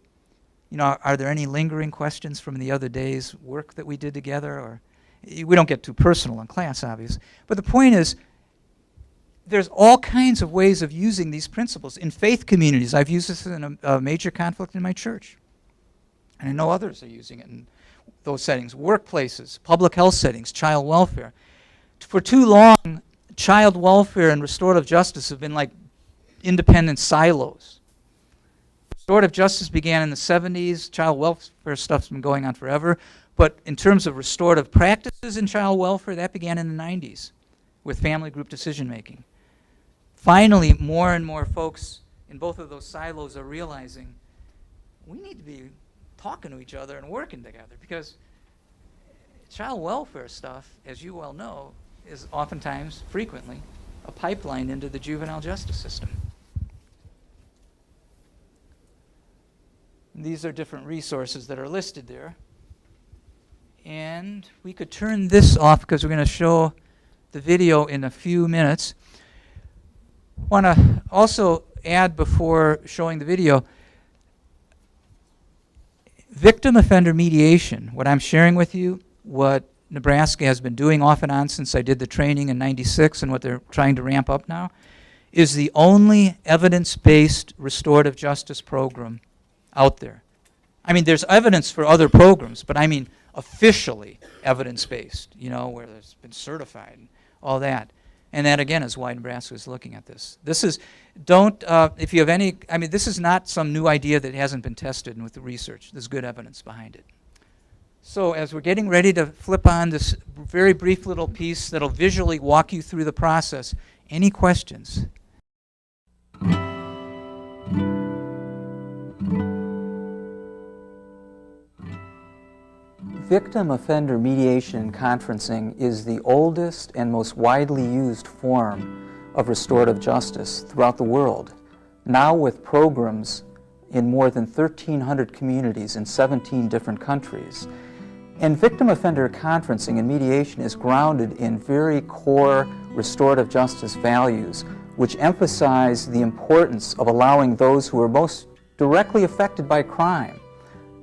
[SPEAKER 1] Are there any lingering questions from the other day's work that we did together? Or we don't get too personal in class, obviously. But the point is, there's all kinds of ways of using these principles. In faith communities, I've used this in a major conflict in my church. And I know others are using it in those settings. Workplaces, public health settings, child welfare. For too long, child welfare and restorative justice have been like independent silos. Restorative justice began in the 70s. Child welfare stuff's been going on forever. But in terms of restorative practices in child welfare, that began in the 90s with family group decision making. Finally, more and more folks in both of those silos are realizing we need to be talking to each other and working together, because child welfare stuff, as you well know, is oftentimes, frequently, a pipeline into the juvenile justice system. And these are different resources that are listed there. And we could turn this off because we're going to show the video in a few minutes. Want to also add before showing the video, victim-offender mediation, what I'm sharing with you, what Nebraska has been doing off and on since I did the training in '96 and what they're trying to ramp up now, is the only evidence-based restorative justice program out there. I mean, there's evidence for other programs, but I mean officially evidence-based, where it's been certified and all that. And that, again, is why Nebraska is looking at this. This is, if you have any, this is not some new idea that hasn't been tested with the research. There's good evidence behind it. So as we're getting ready to flip on this very brief little piece that'll visually walk you through the process, any questions? Victim-offender mediation and conferencing is the oldest and most widely used form of restorative justice throughout the world, now with programs in more than 1,300 communities in 17 different countries. And victim-offender conferencing and mediation is grounded in very core restorative justice values, which emphasize the importance of allowing those who are most directly affected by crime,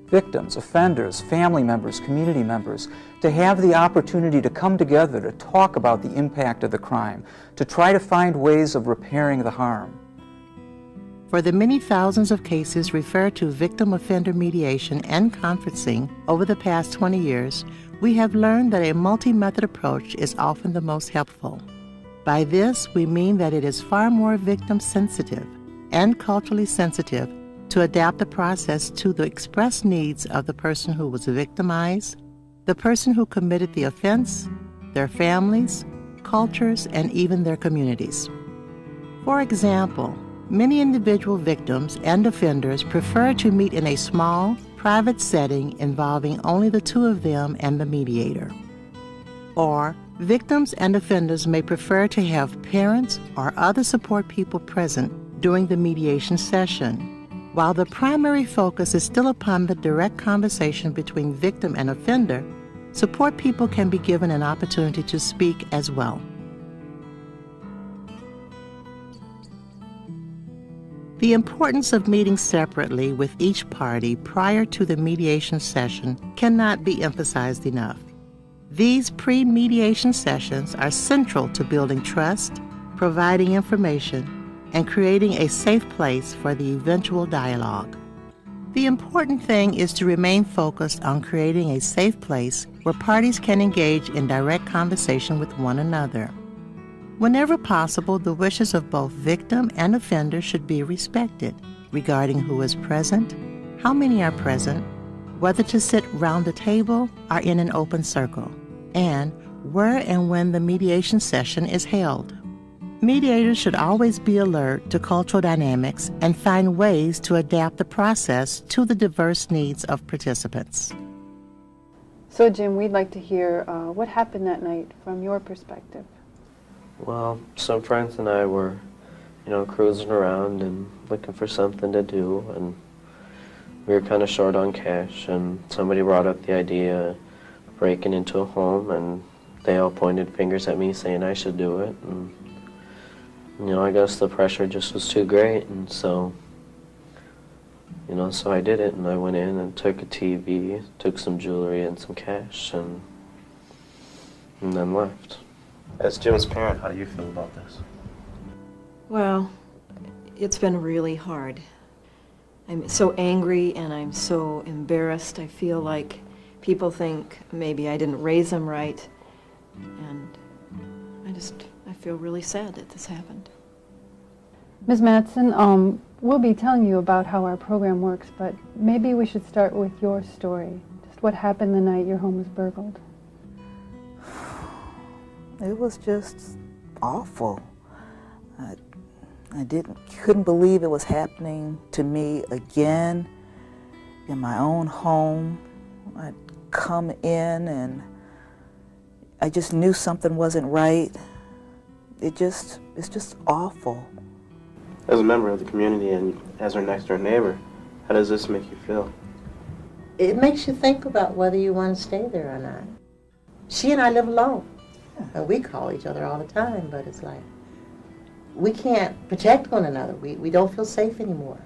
[SPEAKER 1] victims, offenders, family members, community members, to have the opportunity to come together to talk about the impact of the crime, to try to find ways of repairing the harm.
[SPEAKER 3] For the many thousands of cases referred to victim-offender mediation and conferencing over the past 20 years, we have learned that a multi-method approach is often the most helpful. By this, we mean that it is far more victim-sensitive and culturally sensitive to adapt the process to the expressed needs of the person who was victimized, the person who committed the offense, their families, cultures, and even their communities. For example, many individual victims and offenders prefer to meet in a small, private setting involving only the two of them and the mediator. Or, victims and offenders may prefer to have parents or other support people present during the mediation session. While the primary focus is still upon the direct conversation between victim and offender, support people can be given an opportunity to speak as well. The importance of meeting separately with each party prior to the mediation session cannot be emphasized enough. These pre-mediation sessions are central to building trust, providing information, and creating a safe place for the eventual dialogue. The important thing is to remain focused on creating a safe place where parties can engage in direct conversation with one another. Whenever possible, the wishes of both victim and offender should be respected regarding who is present, how many are present, whether to sit round the table or in an open circle, and where and when the mediation session is held. Mediators should always be alert to cultural dynamics and find ways to adapt the process to the diverse needs of participants.
[SPEAKER 4] So Jim, we'd like to hear what happened that night from your perspective.
[SPEAKER 5] Well, some friends and I were, cruising around and looking for something to do, and we were kind of short on cash, and somebody brought up the idea of breaking into a home, and they all pointed fingers at me saying I should do it, and I guess the pressure just was too great, and so I did it, and I went in and took a TV, took some jewelry and some cash, and then left.
[SPEAKER 6] As Jim's parent, how do you feel about this?
[SPEAKER 7] Well, it's been really hard. I'm so angry and I'm so embarrassed. I feel like people think maybe I didn't raise them right, and I feel really sad that this happened.
[SPEAKER 4] Ms. Mattson, we'll be telling you about how our program works, but maybe we should start with your story. Just what happened the night your home was burgled.
[SPEAKER 8] It was just awful. I couldn't believe it was happening to me again in my own home. I'd come in and I just knew something wasn't right. It's just awful.
[SPEAKER 6] As a member of the community and as her next door neighbor, how does this make you feel?
[SPEAKER 3] It makes you think about whether you want to stay there or not. She and I live alone. And we call each other all the time, but it's like, we can't protect one another. We don't feel safe anymore.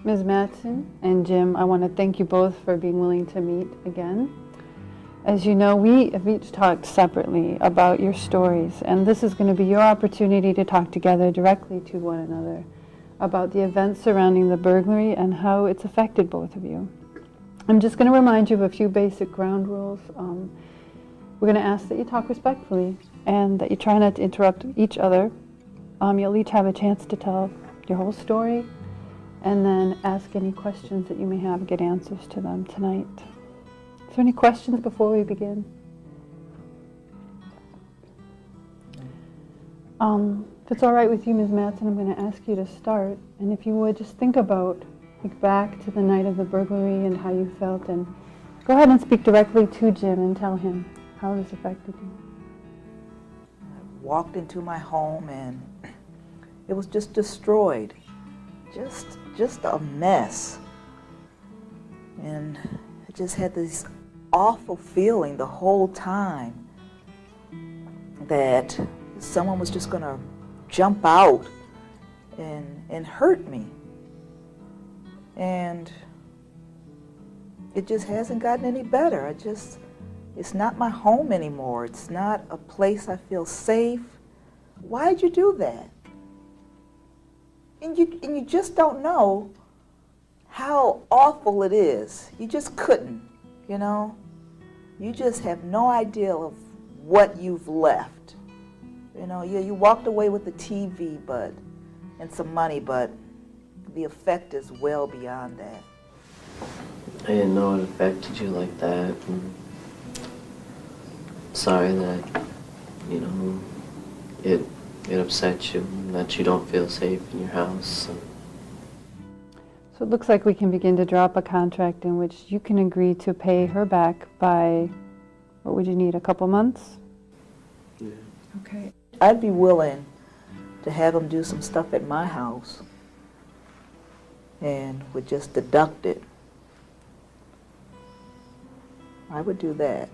[SPEAKER 4] Ms. Mattson and Jim, I want to thank you both for being willing to meet again. As you know, we have each talked separately about your stories, and this is going to be your opportunity to talk together directly to one another about the events surrounding the burglary and how it's affected both of you. I'm just going to remind you of a few basic ground rules. We're going to ask that you talk respectfully and that you try not to interrupt each other. You'll each have a chance to tell your whole story and then ask any questions that you may have, get answers to them tonight. Is there any questions before we begin? If it's all right with you, Ms. Mattson, I'm going to ask you to start. And if you would, just think back to the night of the burglary and how you felt. And go ahead and speak directly to Jim and tell him how this affected you.
[SPEAKER 8] I walked into my home and it was just destroyed. Just just a mess. And I just had this awful feeling the whole time that someone was just going to jump out and hurt me. And it just hasn't gotten any better. It's not my home anymore. It's not a place I feel safe. Why'd you do that? And you just don't know how awful it is. You just couldn't, you know? You just have no idea of what you've left. You know, you walked away with the TV and some money, but the effect is well beyond that.
[SPEAKER 5] I didn't know it affected you like that. And sorry that, you know, it upset you and that you don't feel safe in your house.
[SPEAKER 4] So it looks like we can begin to draw up a contract in which you can agree to pay her back by, what would you need, a couple months?
[SPEAKER 5] Yeah.
[SPEAKER 4] Okay.
[SPEAKER 8] I'd be willing to have them do some stuff at my house and would just deduct it. I would do that.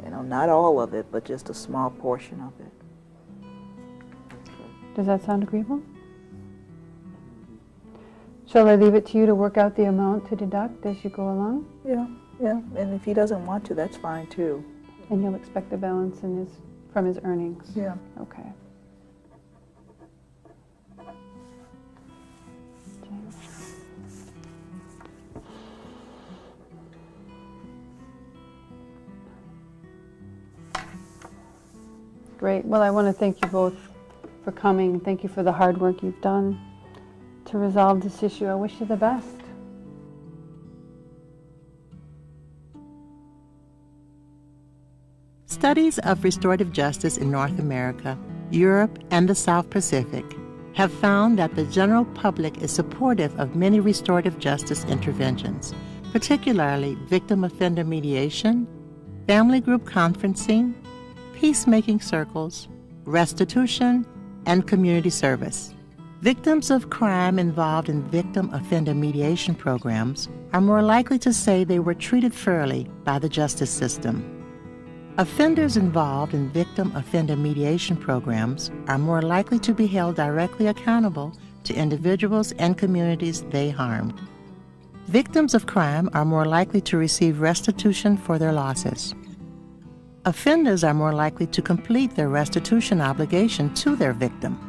[SPEAKER 8] You know, not all of it, but just a small portion of it.
[SPEAKER 4] Does that sound agreeable? Shall I leave it to you to work out the amount to deduct as you go along?
[SPEAKER 8] Yeah. And if he doesn't want to, that's fine too.
[SPEAKER 4] And you'll expect the balance from his earnings?
[SPEAKER 8] Yeah.
[SPEAKER 4] Okay. Great. Well, I want to thank you both for coming. Thank you for the hard work you've done to resolve this issue. I wish you the best.
[SPEAKER 3] Studies of restorative justice in North America, Europe, and the South Pacific have found that the general public is supportive of many restorative justice interventions, particularly victim-offender mediation, family group conferencing, peacemaking circles, restitution, and community service. Victims of crime involved in victim-offender mediation programs are more likely to say they were treated fairly by the justice system. Offenders involved in victim-offender mediation programs are more likely to be held directly accountable to individuals and communities they harmed. Victims of crime are more likely to receive restitution for their losses. Offenders are more likely to complete their restitution obligation to their victim.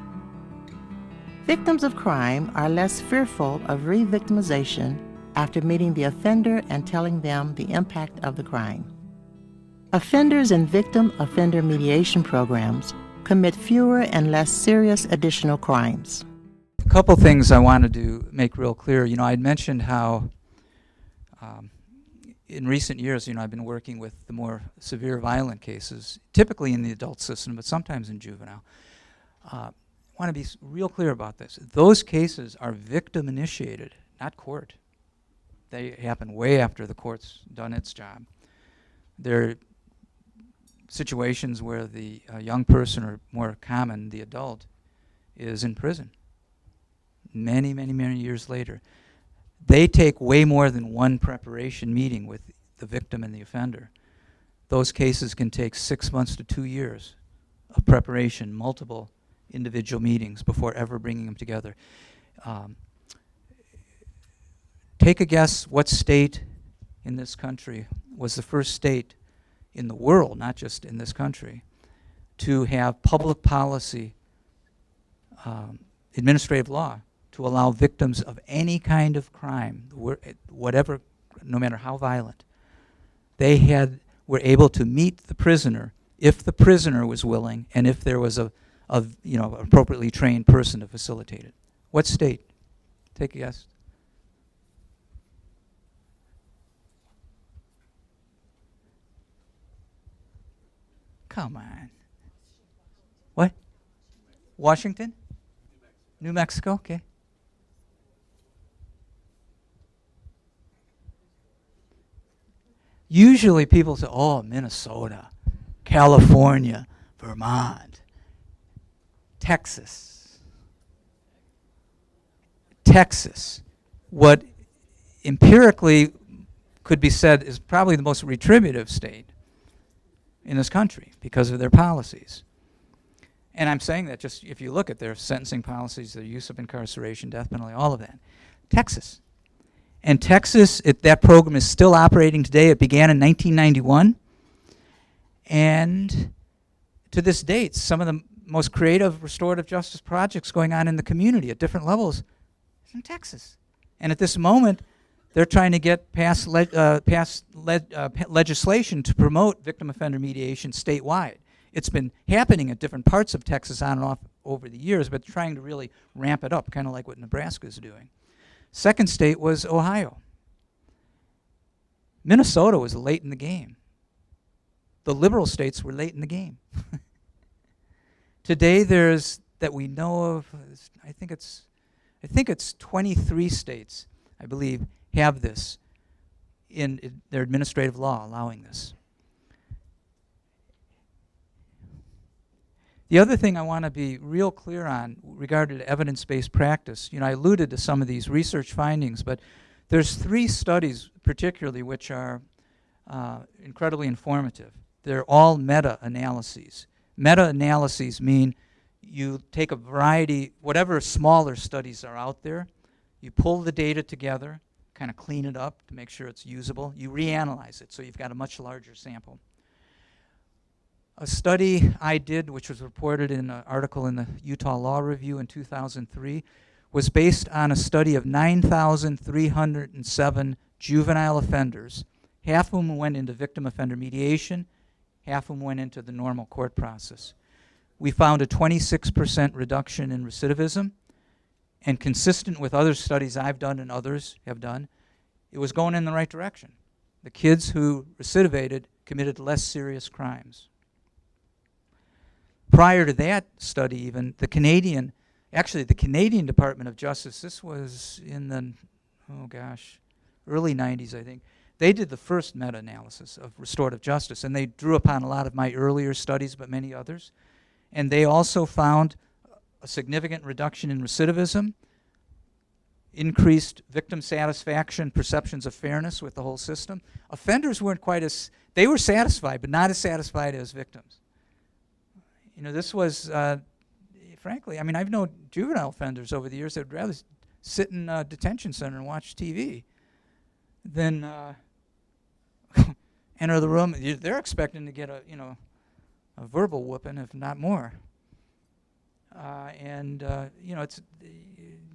[SPEAKER 3] Victims of crime are less fearful of re-victimization after meeting the offender and telling them the impact of the crime. Offenders in victim-offender mediation programs commit fewer and less serious additional crimes.
[SPEAKER 1] A couple things I wanted to make real clear. You know, I'd mentioned how in recent years, you know, I've been working with the more severe violent cases, typically in the adult system, but sometimes in juvenile. I want to be real clear about this. Those cases are victim-initiated, not court. They happen way after the court's done its job. They're situations where the young person, or more common, the adult, is in prison many, many, many years later. They take way more than one preparation meeting with the victim and the offender. Those cases can take 6 months to 2 years of preparation, multiple individual meetings before ever bringing them together. Take a guess what state in this country was the first state in the world, not just in this country, to have public policy, administrative law, to allow victims of any kind of crime, whatever, no matter how violent, they were able to meet the prisoner if the prisoner was willing and if there was a appropriately trained person to facilitate it. What state? Take a guess. Come on. What? Washington? New Mexico, okay. Usually people say, oh, Minnesota, California, Vermont, Texas. what empirically could be said is probably the most retributive state in this country because of their policies. And I'm saying that just if you look at their sentencing policies, their use of incarceration, death penalty, all of that. Texas. And Texas, that program is still operating today. It began in 1991. And to this date, some of the most creative restorative justice projects going on in the community at different levels is in Texas. And at this moment, they're trying to get past legislation to promote victim-offender mediation statewide. It's been happening at different parts of Texas on and off over the years, but trying to really ramp it up, kind of like what Nebraska is doing. Second state was Ohio. Minnesota was late in the game. The liberal states were late in the game. Today there's, that we know of, I think it's 23 states, I believe, have this in their administrative law allowing this. The other thing I want to be real clear on regarding evidence-based practice, I alluded to some of these research findings, but there's 3 studies particularly which are incredibly informative. They're all meta-analyses. Meta-analyses mean you take a variety, whatever smaller studies are out there, you pull the data together, kind of clean it up to make sure it's usable, you reanalyze it so you've got a much larger sample. A study I did, which was reported in an article in the Utah Law Review in 2003, was based on a study of 9,307 juvenile offenders, half of whom went into victim-offender mediation, half of whom went into the normal court process. We found a 26% reduction in recidivism, and consistent with other studies I've done and others have done, it was going in the right direction. The kids who recidivated committed less serious crimes. Prior to that study even, the Canadian Department of Justice, this was in the, early 90s, I think, they did the first meta-analysis of restorative justice, and they drew upon a lot of my earlier studies, but many others. And they also found a significant reduction in recidivism, increased victim satisfaction, perceptions of fairness with the whole system. Offenders weren't quite as, they were satisfied, but not as satisfied as victims. This was, frankly, I've known juvenile offenders over the years that would rather sit in a detention center and watch TV than enter the room. They're expecting to get a verbal whooping, if not more.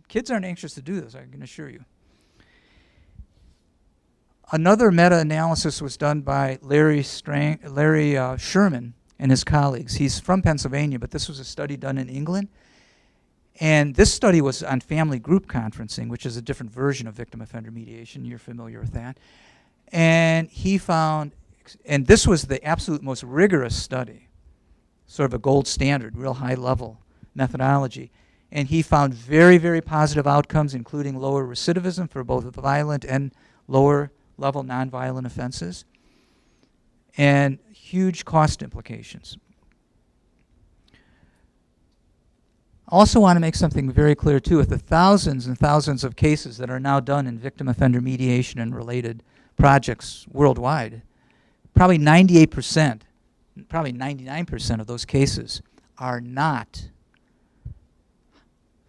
[SPEAKER 1] Kids aren't anxious to do this, I can assure you. Another meta-analysis was done by Larry Sherman and his colleagues. He's from Pennsylvania, but this was a study done in England. And this study was on family group conferencing, which is a different version of victim-offender mediation. You're familiar with that. And he found, and this was the absolute most rigorous study, sort of a gold standard, real high-level methodology. And he found very, very positive outcomes, including lower recidivism for both violent and lower-level nonviolent offenses, and huge cost implications. I also want to make something very clear, too. With the thousands and thousands of cases that are now done in victim-offender mediation and related projects worldwide, probably 98%, probably 99% of those cases are not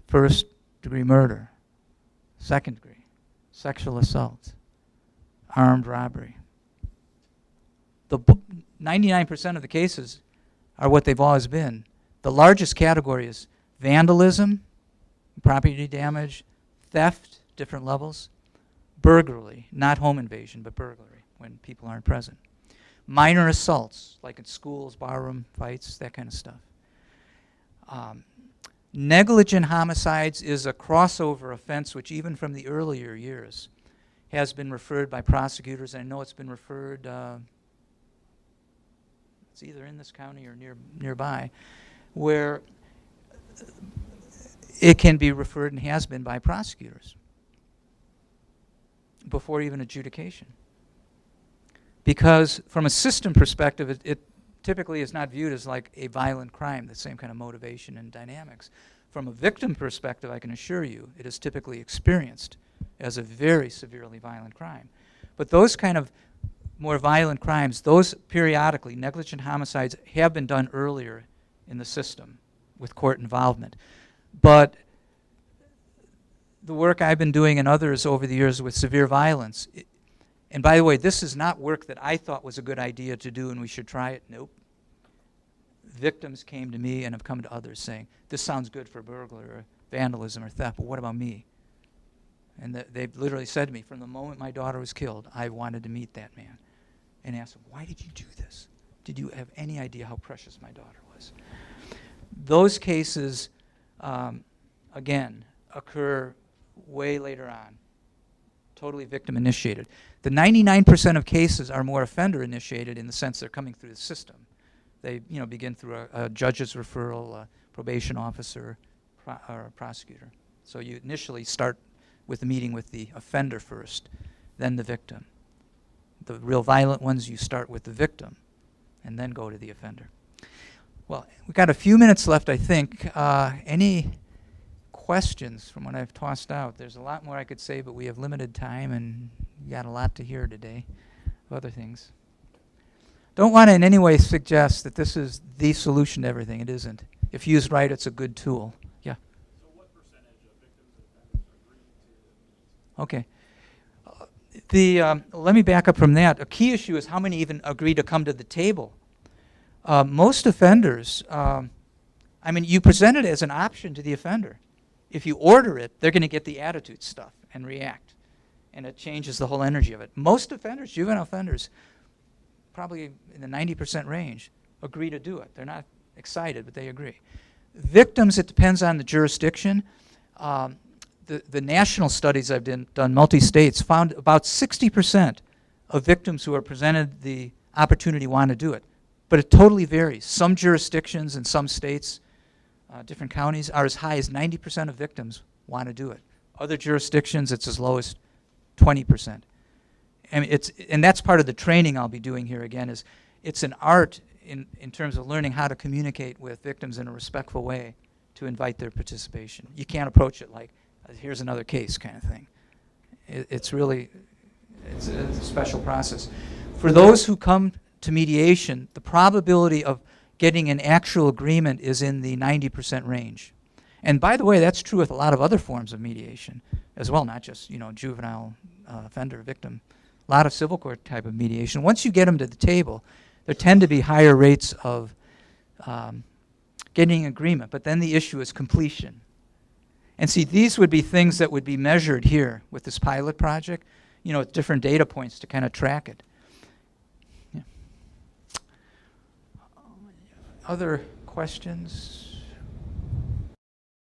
[SPEAKER 1] first-degree murder, second-degree, sexual assault, armed robbery. The 99% of the cases are what they've always been. The largest category is vandalism, property damage, theft, different levels, burglary, not home invasion, but burglary when people aren't present. Minor assaults, like in schools, barroom fights, that kind of stuff. Negligent homicides is a crossover offense which even from the earlier years has been referred by prosecutors. I know it's been referred, it's either in this county or nearby, where it can be referred and has been by prosecutors before even adjudication. Because from a system perspective, it typically is not viewed as like a violent crime, the same kind of motivation and dynamics. From a victim perspective, I can assure you, it is typically experienced as a very severely violent crime. But those kind of more violent crimes, those periodically, negligent homicides, have been done earlier in the system with court involvement. But the work I've been doing and others over the years with severe violence, and by the way, this is not work that I thought was a good idea to do and we should try it. Nope. Victims came to me and have come to others saying, this sounds good for burglary or vandalism or theft, but what about me? And they've literally said to me, from the moment my daughter was killed, I wanted to meet that man and ask him, why did you do this? Did you have any idea how precious my daughter was? Those cases, again, occur way later on, totally victim-initiated. The 99% of cases are more offender-initiated in the sense they're coming through the system. They begin through a judge's referral, a probation officer, or a prosecutor. So you initially start with a meeting with the offender first, then the victim. The real violent ones, you start with the victim and then go to the offender. Well, we've got a few minutes left, I think. Any questions from what I've tossed out? There's a lot more I could say, but we have limited time and you got a lot to hear today of other things. Don't want to in any way suggest that this is the solution to everything. It isn't. If used right, it's a good tool. Yeah?
[SPEAKER 9] So what percentage of victims and offenders agree to meet?
[SPEAKER 1] Okay. Let me back up from that. A key issue is how many even agree to come to the table. Most offenders, you present it as an option to the offender. If you order it, they're going to get the attitude stuff and react. And it changes the whole energy of it. Most offenders, juvenile offenders, probably in the 90% range, agree to do it. They're not excited, but they agree. Victims, it depends on the jurisdiction. The national studies I've done, multi-states, found about 60% of victims who are presented the opportunity want to do it. But it totally varies. Some jurisdictions in some states, different counties, are as high as 90% of victims want to do it. Other jurisdictions, it's as low as 20%. And that's part of the training I'll be doing here again, is it's an art in terms of learning how to communicate with victims in a respectful way to invite their participation. You can't approach it like, here's another case kind of thing. It's a special process. For those who come to mediation, the probability of getting an actual agreement is in the 90% range. And by the way, that's true with a lot of other forms of mediation as well, not just juvenile offender victim. A lot of civil court type of mediation. Once you get them to the table, there tend to be higher rates of getting agreement, but then the issue is completion. And see, these would be things that would be measured here with this pilot project, with different data points to kind of track it. Yeah. Other questions?